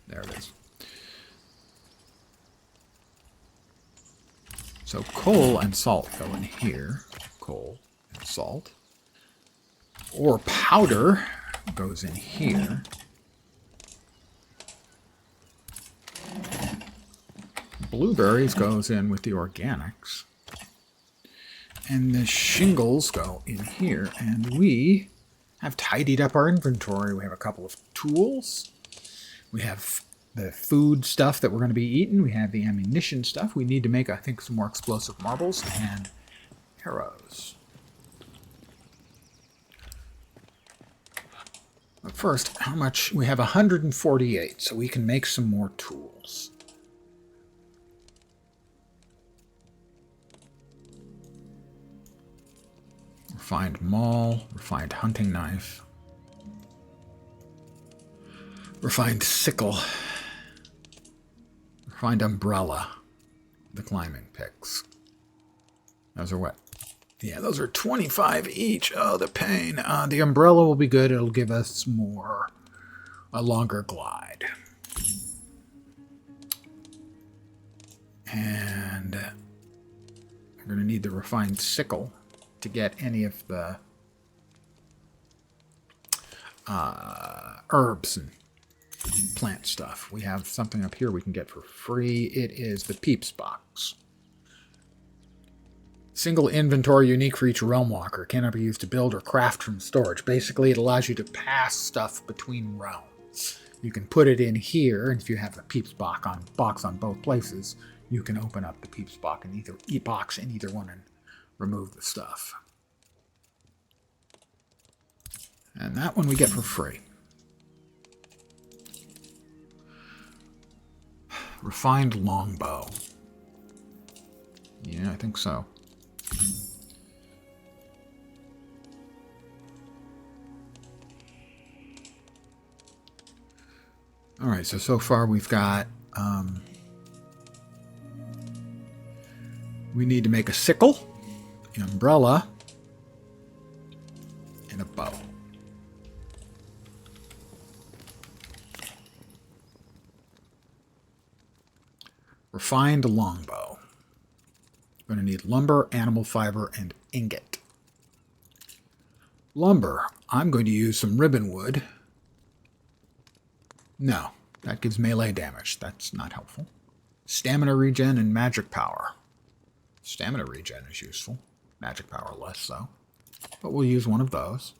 There it is. So coal and salt go in here. Coal and salt. Ore powder goes in here. Blueberries goes in with the organics. And the shingles go in here. And we have tidied up our inventory. We have a couple of tools. We have the food stuff that we're going to be eating. We have the ammunition stuff. We need to make, I think, some more explosive marbles and arrows. But first, how much? We have 148, so we can make some more tools. Refined maul, refined hunting knife, refined sickle, refined umbrella, the climbing picks. Those are what? Yeah, those are 25 each. Oh, the pain. The umbrella will be good. It'll give us a longer glide. And we're going to need the refined sickle to get any of the herbs and plant stuff. We have something up here we can get for free. It is the Peeps box. Single inventory, unique for each realm walker. Cannot be used to build or craft from storage. Basically, it allows you to pass stuff between realms. You can put it in here, and if you have the Peeps box on both places, you can open up the Peeps box in either one and remove the stuff. And that one we get for free. Refined longbow. Yeah, I think so. All right, so far we've got... we need to make a sickle, an umbrella, and a bow. Refined longbow. We're going to need lumber, animal fiber, and ingot. Lumber. I'm going to use some ribbon wood. No, that gives melee damage. That's not helpful. Stamina regen and magic power. Stamina regen is useful. Magic power less so. But we'll use one of those.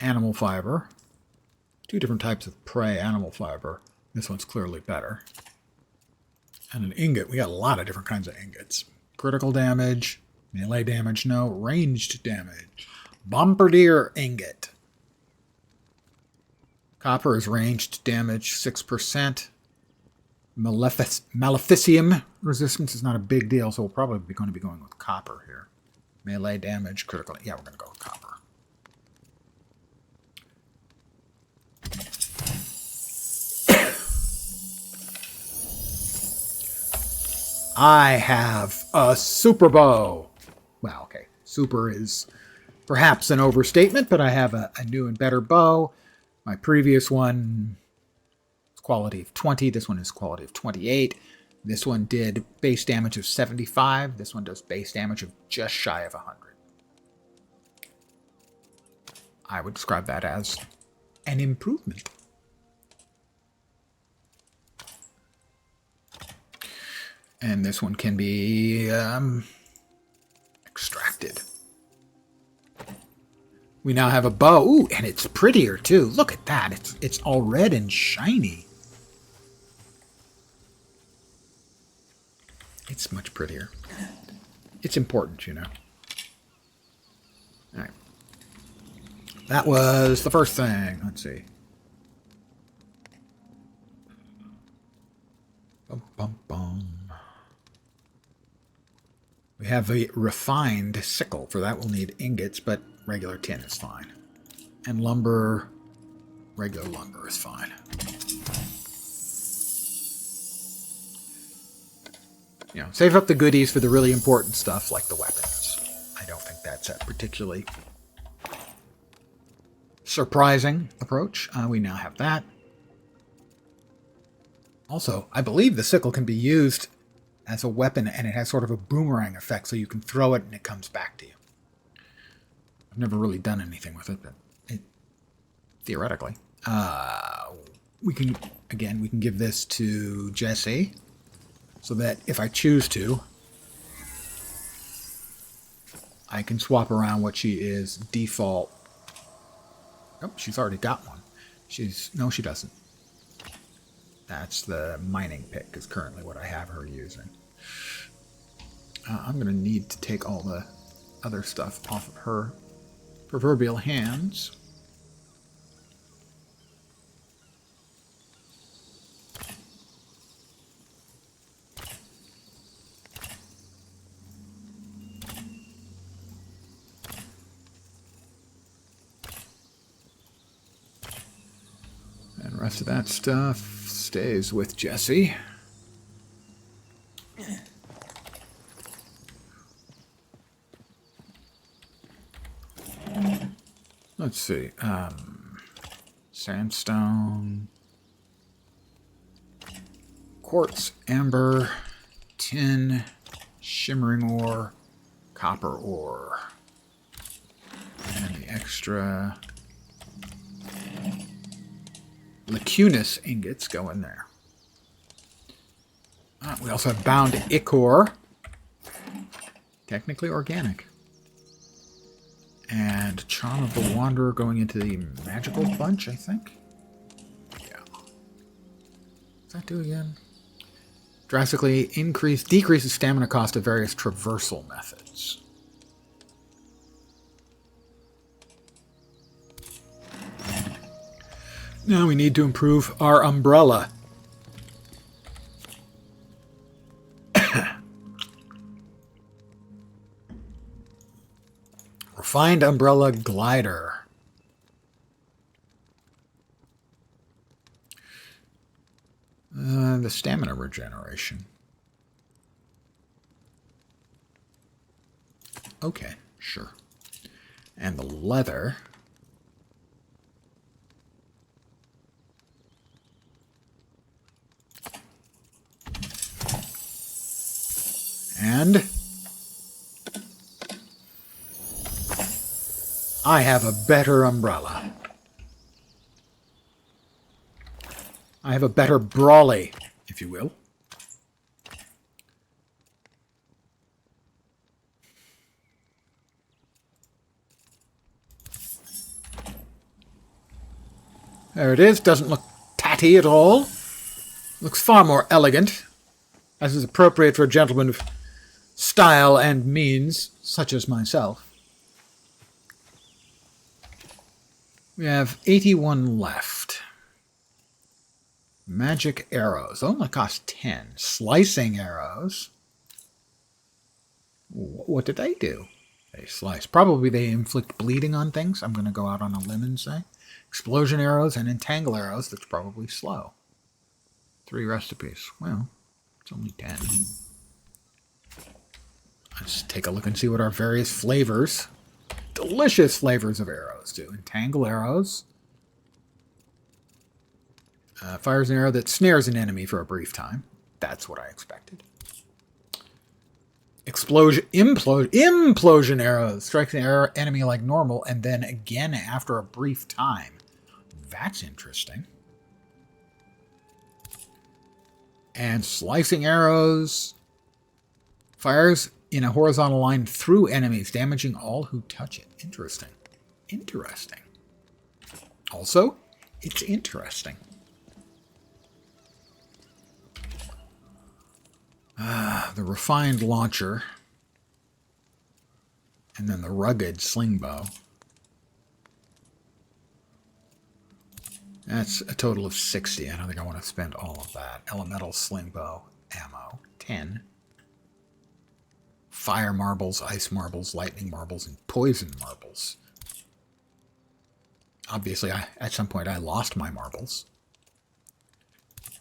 Animal fiber. Two different types of prey animal fiber. This one's clearly better. And an ingot. We got a lot of different kinds of ingots. Critical damage. Melee damage, no. Ranged damage. Bombardier ingot. Copper is ranged damage 6%. Maleficium resistance is not a big deal, so we'll probably be going to be going with copper here. Melee damage, critical. Yeah, we're going to go with copper. I have a super bow. Well, okay. Super is perhaps an overstatement, but I have a new and better bow. My previous one is quality of 20. This one is quality of 28. This one did base damage of 75. This one does base damage of just shy of 100. I would describe that as an improvement. And this one can be extracted. We now have a bow. Ooh, and it's prettier too. Look at that. It's all red and shiny. It's much prettier. It's important, you know. All right. That was the first thing. Let's see. Bum, bum, bum. We have a refined sickle. For that we'll need ingots, but regular tin is fine. And lumber, regular lumber is fine. You know, save up the goodies for the really important stuff like the weapons. I don't think that's a particularly surprising approach. We now have that. Also, I believe the sickle can be used as a weapon, and it has sort of a boomerang effect, so you can throw it and it comes back to you. I've never really done anything with it, but theoretically. We can give this to Jessie, so that if I choose to, I can swap around what she is default. Oh, she's already got one. No, she doesn't. That's the mining pick is currently what I have her using. I'm going to need to take all the other stuff off of her proverbial hands. And the rest of that stuff stays with Jessie. Let's see. Sandstone, quartz, amber, tin, shimmering ore, copper ore. And the extra lacunus ingots go in there. We also have bound ichor. Technically organic. And Charm of the Wanderer going into the magical bunch, I think. Yeah. What's that do again? Drastically decreases stamina cost of various traversal methods. Now we need to improve our umbrella. Refined umbrella glider. The stamina regeneration. Okay, sure. And the leather. And I have a better umbrella. I have a better brawly, if you will. There it is. Doesn't look tatty at all. Looks far more elegant, as is appropriate for a gentleman of style and means, such as myself. We have 81 left. Magic arrows. Only cost 10. Slicing arrows. What did they do? They slice. Probably they inflict bleeding on things. I'm going to go out on a limb and say. Explosion arrows and entangle arrows. That's probably slow. 3 recipes. Well, it's only 10. Let's take a look and see what our various flavors, delicious flavors of arrows do. Entangle arrows. Fires an arrow that snares an enemy for a brief time. That's what I expected. Implosion arrows. Strikes an enemy like normal and then again after a brief time. That's interesting. And slicing arrows. Fires in a horizontal line through enemies, damaging all who touch it. Interesting. Interesting. Also, it's interesting. The refined launcher. And then the rugged sling bow. That's a total of 60. I don't think I want to spend all of that. Elemental sling bow ammo. 10. Fire marbles, ice marbles, lightning marbles, and poison marbles. Obviously, at some point I lost my marbles.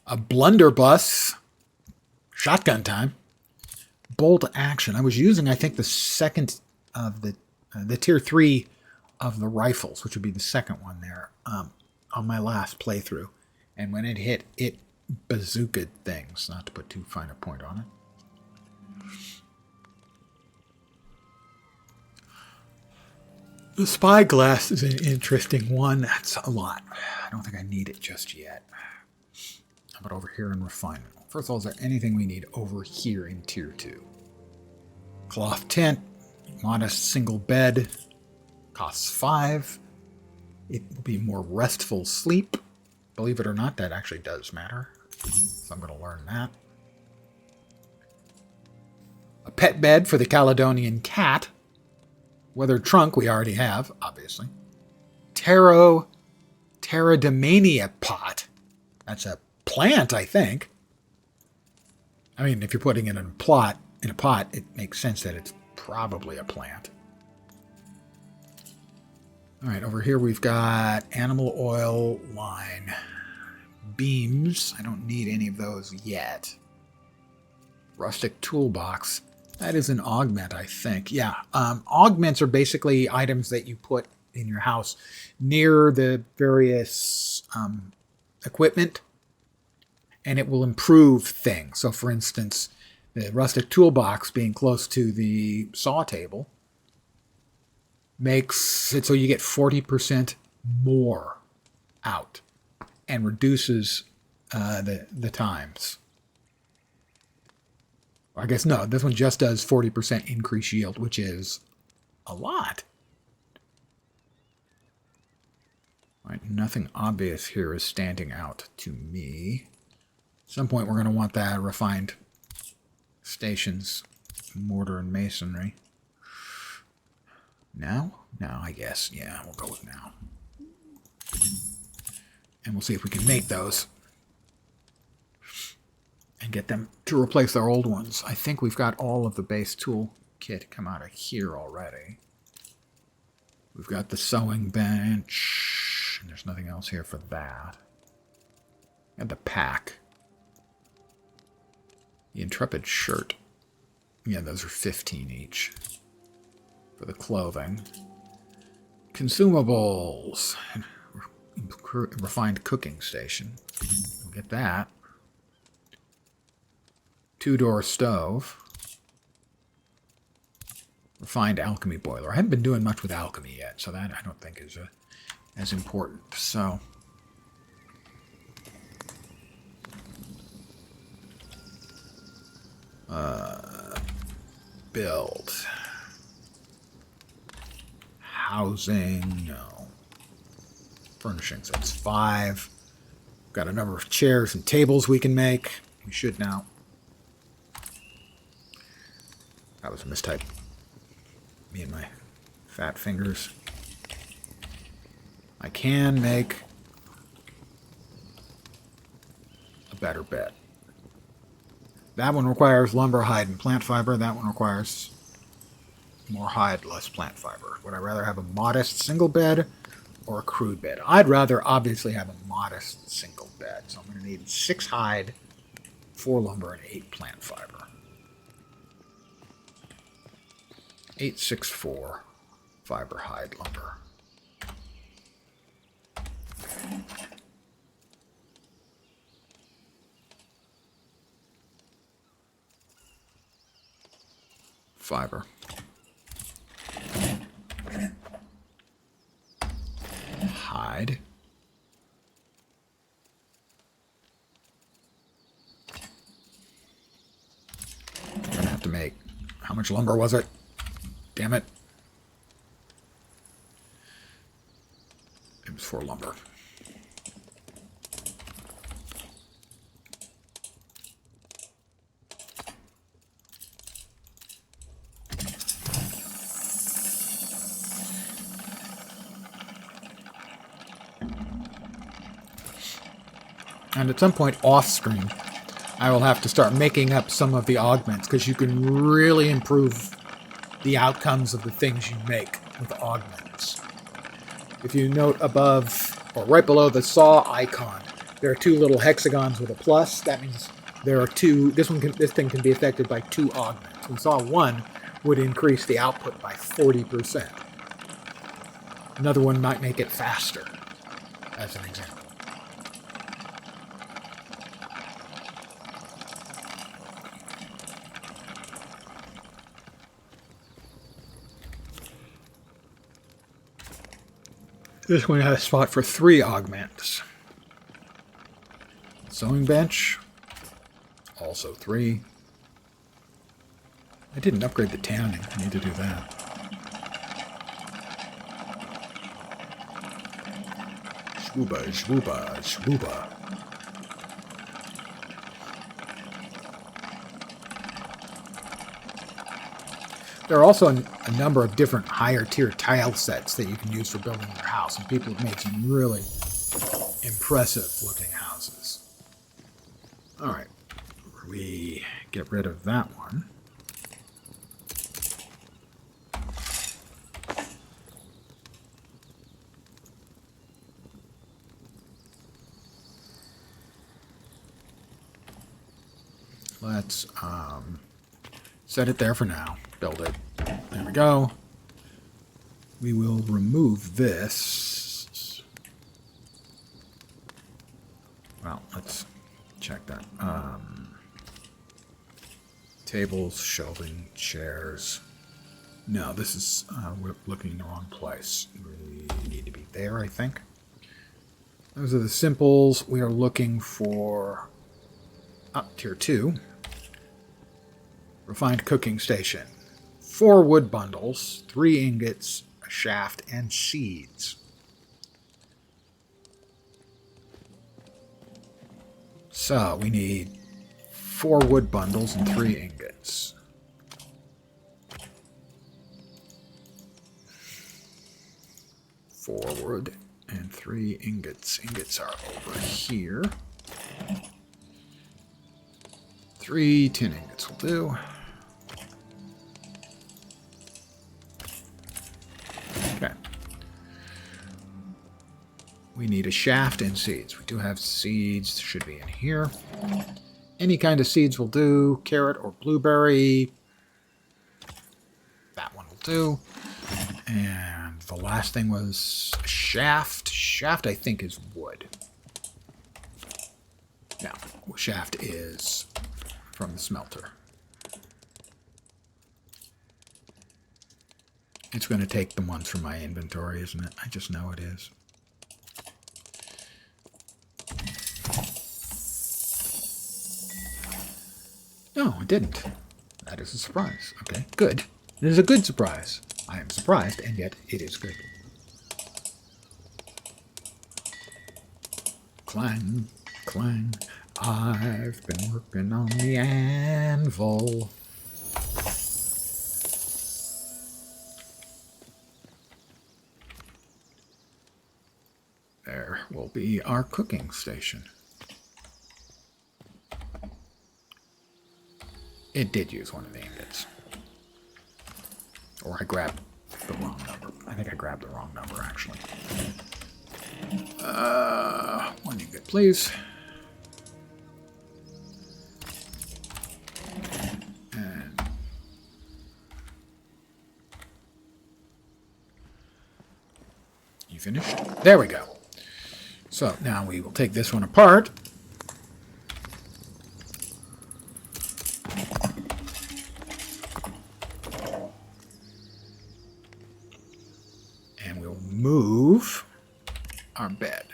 A blunderbuss. Shotgun time. Bolt action. I was using, I think, the second of the tier 3 of the rifles, which would be the second one there, on my last playthrough. And when it hit, it bazookaed things, not to put too fine a point on it. The spyglass is an interesting one. That's a lot. I don't think I need it just yet. How about over here in refinement? First of all, is there anything we need over here in tier 2? Cloth tent. Modest single bed. Costs 5. It will be more restful sleep. Believe it or not, that actually does matter. So I'm going to learn that. A pet bed for the Caledonian cat. Weathered trunk we already have, obviously. Pterodemania pot. That's a plant, I think. I mean, if you're putting it in a pot, it makes sense that it's probably a plant. All right, over here we've got animal oil line. Beams. I don't need any of those yet. Rustic toolbox. That is an augment, I think. Yeah, augments are basically items that you put in your house near the various equipment, and it will improve things. So, for instance, the rustic toolbox being close to the saw table makes it so you get 40% more out and reduces the times. I guess no, this one just does 40% increase yield, which is a lot. Right, nothing obvious here is standing out to me. At some point we're going to want that refined stations, mortar and masonry. Now? Now, I guess. Yeah, we'll go with now. And we'll see if we can make those and get them to replace our old ones. I think we've got all of the base tool kit come out of here already. We've got the sewing bench, and there's nothing else here for that. And the pack. The Intrepid shirt. Yeah, those are 15 each. For the clothing. Consumables. Refined cooking station. We'll get that. 2-door stove. Refined alchemy boiler. I haven't been doing much with alchemy yet, so that I don't think is as important. So, build. Housing, no. Furnishings, that's 5. Got a number of chairs and tables we can make. We should now. That was a mistype. Me and my fat fingers. I can make a better bed. That one requires lumber, hide, and plant fiber. That one requires more hide, less plant fiber. Would I rather have a modest single bed or a crude bed? I'd rather obviously have a modest single bed. So I'm going to need 6 hide, 4 lumber, and 8 plant fiber. 864 fiber, hide, lumber. Fiber. Hide. I'm gonna have to make, how much lumber was it? Damn it. It was for lumber. And at some point off screen, I will have to start making up some of the augments, because you can really improve the outcomes of the things you make with augments. If you note above, or right below the saw icon, there are 2 little hexagons with a plus. That means there are 2, this thing can be affected by 2 augments. And saw 1 would increase the output by 40%. Another one might make it faster, as an example. This one has a spot for 3 augments. Sewing bench, also 3. I didn't upgrade the tanning. I need to do that. Shwooba, shwooba, shwooba. There are also a number of different higher tier tile sets that you can use for building your house, and people have made some really impressive looking houses. Alright, we get rid of that one. Let's set it there for now. Build it. There we go. we will remove this. Well, let's check that. Tables, shelving, chairs. No, this is, we're looking in the wrong place. We need to be there, I think. Those are the simples. We are looking for tier 2. Refined cooking station. 4 wood bundles, 3 ingots, a shaft, and seeds. So, we need 4 wood bundles and 3 ingots. Forward and 3 ingots. Ingots are over here. 3 tin ingots will do. Okay. We need a shaft and seeds. We do have seeds. Should be in here. Any kind of seeds will do. Carrot or blueberry. That one will do. And the last thing was a shaft. Shaft, I think, is wood. Yeah, shaft is from the smelter. It's going to take the ones from my inventory, isn't it? I just know it is. No, it didn't. That is a surprise. Okay, good. It is a good surprise. I am surprised, and yet it is good. Clang, clang. I've been working on the anvil. There will be our cooking station. It did use one of the ingots. Or I grabbed the wrong number. I think I grabbed the wrong number, actually. 1 ingot, please. And you finished? There we go. So now we will take this one apart. And we'll move our bed.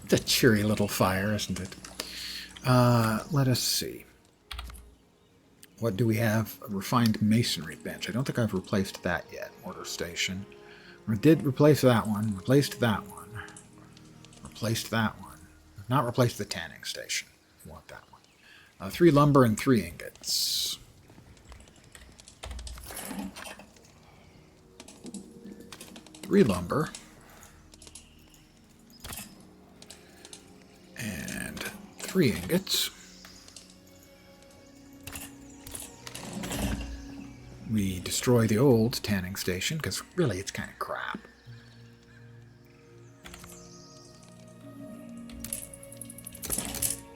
It's a cheery little fire, isn't it? Let us see. What do we have? A refined masonry bench. I don't think I've replaced that yet. Mortar station. I did replace that one. Replaced that one. Replaced that one. I've not replaced the tanning station. I want that one. 3 lumber and 3 ingots. Three lumber. And 3 ingots. We destroy the old tanning station, because really it's kind of crap.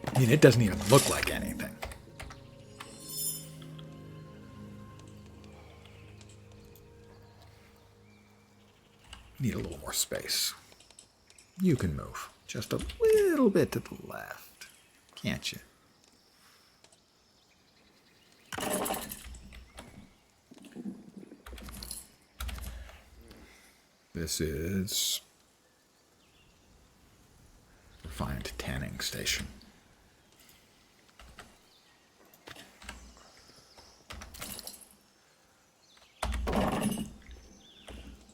I mean, it doesn't even look like anything. Need a little more space. You can move just a little bit to the left, can't you? This is refined tanning station.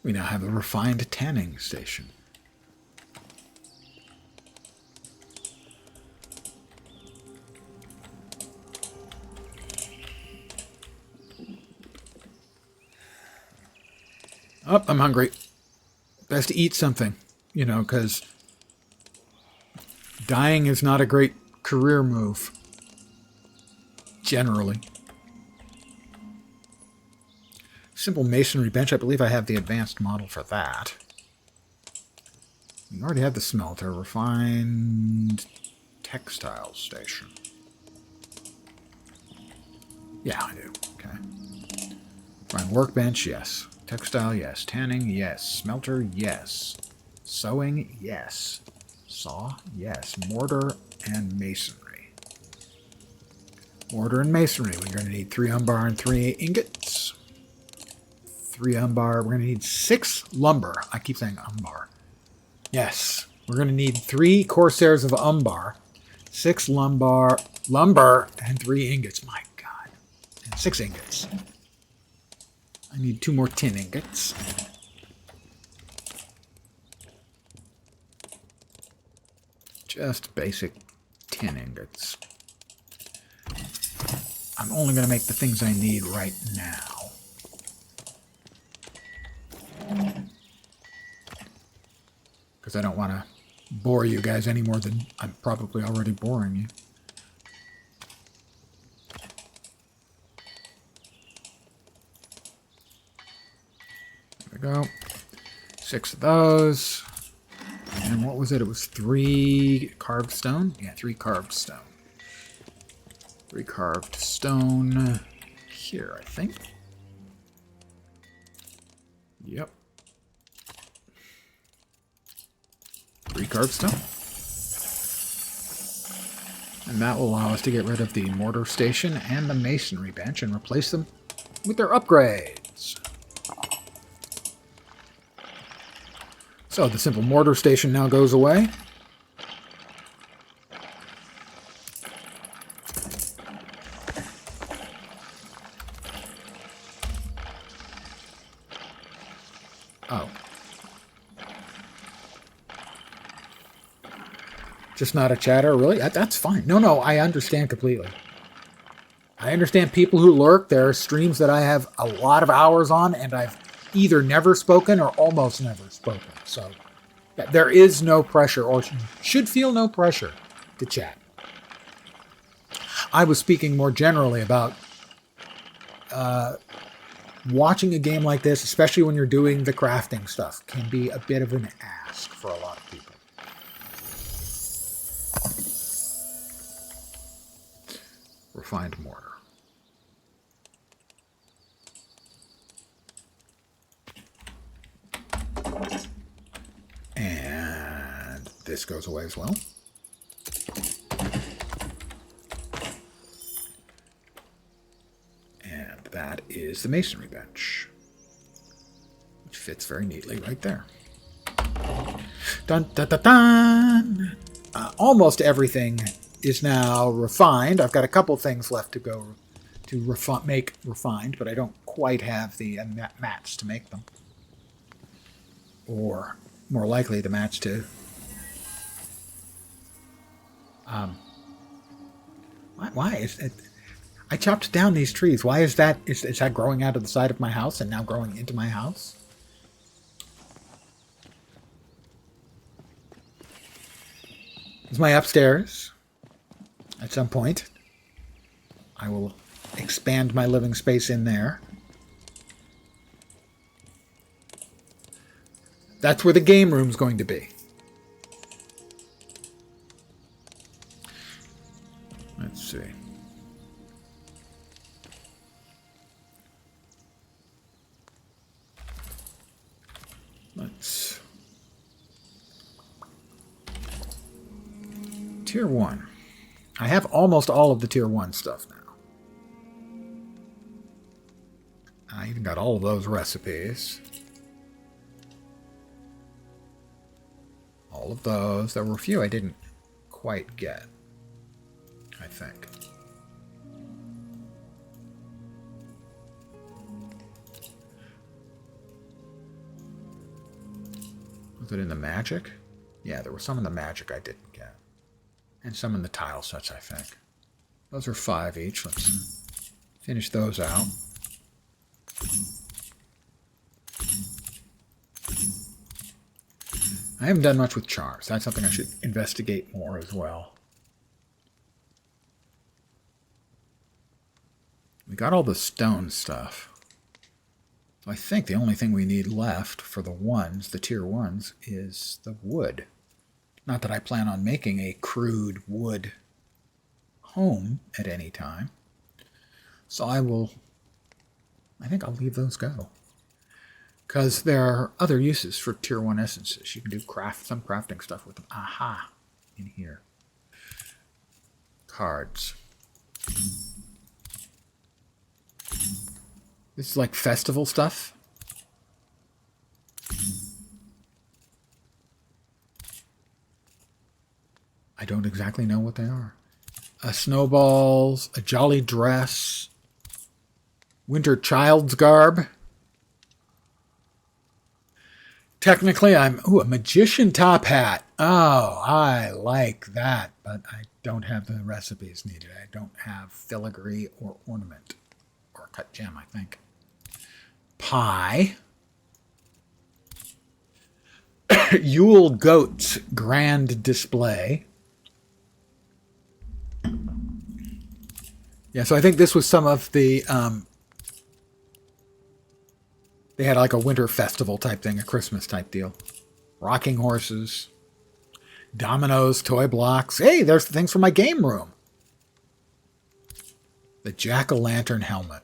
We now have a refined tanning station. Oh, I'm hungry. Best to eat something, you know, because dying is not a great career move, generally. Simple masonry bench. I believe I have the advanced model for that. We already have the smelter. Refined textile station. Yeah, I do. Okay. Find workbench, yes. Textile, yes. Tanning, yes. Smelter, yes. Sewing, yes. Saw, yes. Mortar and masonry. Mortar and masonry. We're going to need 3 umbar and 3 ingots. 3 umbar. We're going to need 6 lumber. I keep saying umbar. Yes. We're going to need 3 corsairs of umbar, 6 lumber, and 3 ingots. My God. And 6 ingots. I need 2 more tin ingots. Just basic tin ingots. I'm only going to make the things I need right now. Because I don't want to bore you guys any more than I'm probably already boring you. There we go. 6 of those. And what was it? It was 3 carved stone? Yeah, 3 carved stone. 3 carved stone here, I think. Yep. 3 carved stone. And that will allow us to get rid of the mortar station and the masonry bench and replace them with their upgrades. So the simple mortar station now goes away. Oh. Just not a chatter? Really? That's fine. No, I understand completely. I understand people who lurk. There are streams that I have a lot of hours on, and I've either never spoken or almost never spoken. So there is no pressure, or should feel no pressure to chat. I was speaking more generally about watching a game like this, especially when you're doing the crafting stuff, can be a bit of an ask for a lot of people. Refined mortar. And this goes away as well. And that is the masonry bench, which fits very neatly right there. Dun, dun, dun, dun. Almost everything is now refined. I've got a couple things left to go to make refined, but I don't quite have the mats to make them. Or more likely the mats to... Why is it... I chopped down these trees. Why is that? Is that growing out of the side of my house and now growing into my house? It's my upstairs. At some point, I will expand my living space in there. That's where the game room's going to be. Let's see. Let's... Tier 1. I have almost all of the Tier 1 stuff now. I even got all of those recipes. All of those. There were a few I didn't quite get, I think. Was it in the magic? Yeah, there was some in the magic I didn't get. And some in the tile sets, I think. Those are 5 each. Let's finish those out. I haven't done much with charms. That's something I should investigate more as well. We got all the stone stuff. So I think the only thing we need left for the ones, the tier 1s, is the wood. Not that I plan on making a crude wood home at any time. So I think I'll leave those go. Because there are other uses for tier 1 essences. You can do some crafting stuff with them. Aha! In here. Cards. This is like festival stuff. I don't exactly know what they are. Snowballs, a jolly dress, winter child's garb. Technically, a magician top hat. Oh, I like that, but I don't have the recipes needed. I don't have filigree or ornament. Or cut gem, I think. Pie. Yule goats grand display. Yeah, so I think this was some of the... they had like a winter festival type thing, a Christmas type deal. Rocking horses. Dominoes, toy blocks. Hey, there's the things for my game room. The jack-o'-lantern helmet.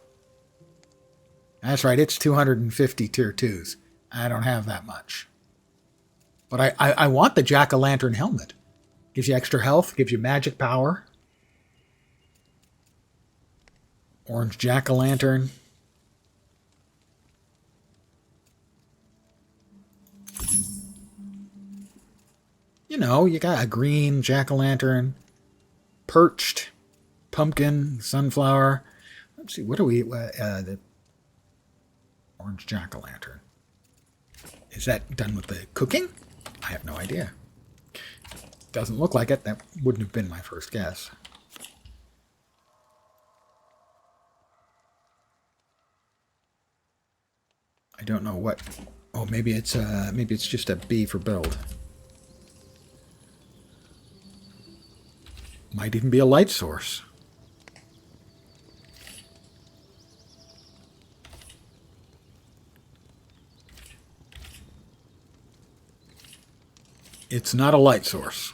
That's right, it's 250 tier 2s. I don't have that much. But I want the jack-o'-lantern helmet. Gives you extra health, gives you magic power. Orange jack-o'-lantern. You know, you got a green jack-o'-lantern, perched, pumpkin, sunflower. Let's see, what do we... the orange jack-o'-lantern. Is that done with the cooking? I have no idea. Doesn't look like it. That wouldn't have been my first guess. I don't know what... Oh, maybe it's just a B for build. Might even be a light source. It's not a light source.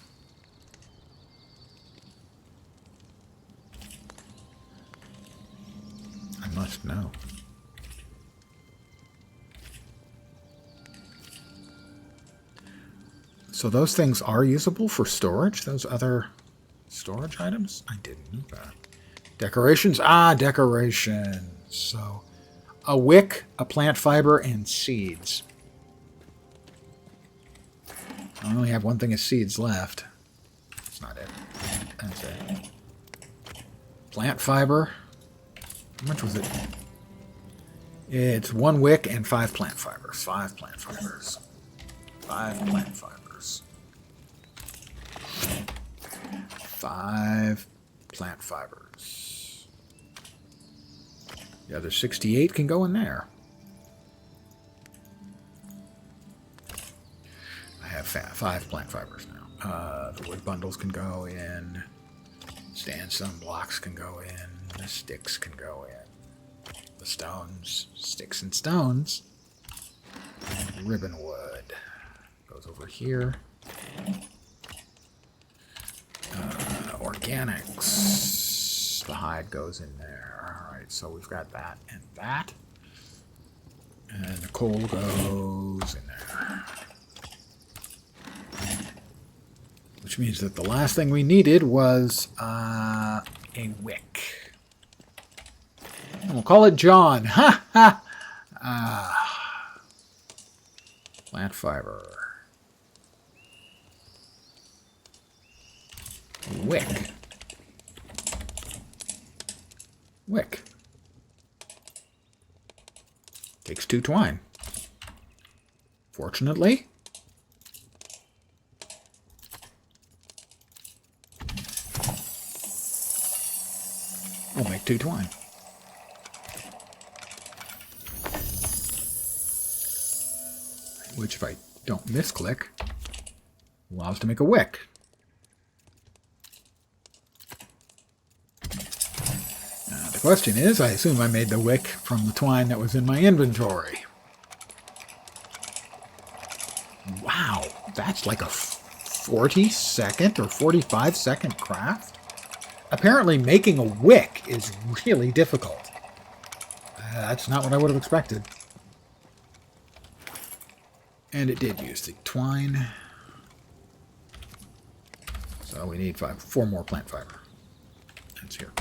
I must know. So those things are usable for storage? Those other storage items? I didn't know that. Decorations? Decorations. So a wick, a plant fiber, and seeds. I only have one thing of seeds left. That's not it. That's it. Plant fiber. How much was it? It's 1 wick and 5 plant fibers. 5 plant fibers. 5 plant fibers. 5 plant fibers. The other 68 can go in there. I have 5 plant fibers now. The wood bundles can go in. Sandstone blocks can go in. The sticks can go in. The stones, sticks and stones. And ribbon wood goes over here. Organics. The hide goes in there. Alright, so we've got that and that. And the coal goes in there. Which means that the last thing we needed was a wick. And we'll call it John. Ha ha! Plant fiber. Wick. Wick. Takes 2 twine. Fortunately, we'll make 2 twine. Which, if I don't misclick, allows to make a wick. The question is, I assume I made the wick from the twine that was in my inventory. Wow, that's like a 40-second or 45-second craft? Apparently making a wick is really difficult. That's not what I would have expected. And it did use the twine. So we need 4 more plant fiber. That's here.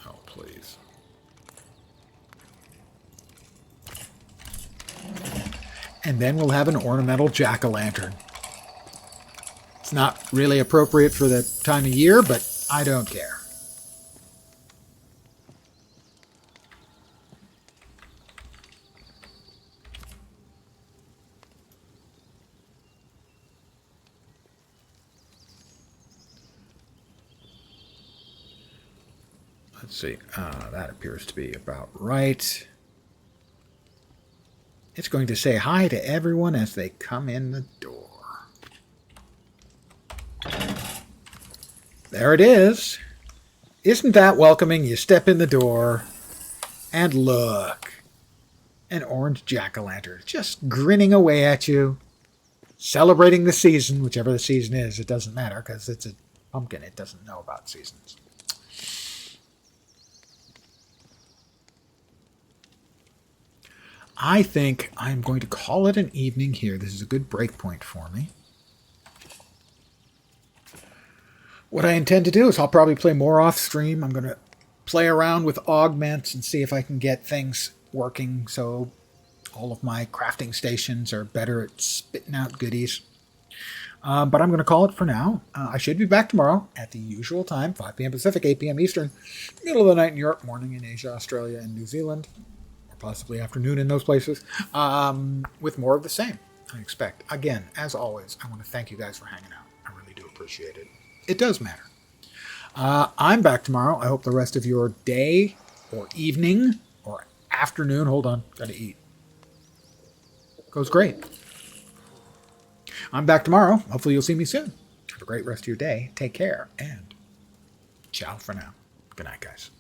Oh, please. And then we'll have an ornamental jack-o'-lantern. It's not really appropriate for the time of year, but I don't care. Let's see. That appears to be about right. It's going to say hi to everyone as they come in the door. There it is. Isn't that welcoming? You step in the door, and look. An orange jack-o'-lantern just grinning away at you, celebrating the season, whichever the season is. It doesn't matter because it's a pumpkin. It doesn't know about seasons. I think I'm going to call it an evening here. This is a good break point for me. What I intend to do is I'll probably play more off stream. I'm going to play around with augments and see if I can get things working so all of my crafting stations are better at spitting out goodies. But I'm going to call it for now. I should be back tomorrow at the usual time, 5 p.m. Pacific, 8 p.m. Eastern, middle of the night in Europe, morning in Asia, Australia, and New Zealand, or possibly afternoon in those places, with more of the same, I expect. Again, as always, I want to thank you guys for hanging out. I really do appreciate it. It does matter. I'm back tomorrow. I hope the rest of your day or evening or afternoon, hold on, gotta eat, goes great. I'm back tomorrow. Hopefully you'll see me soon. Have a great rest of your day. Take care, and ciao for now. Good night, guys.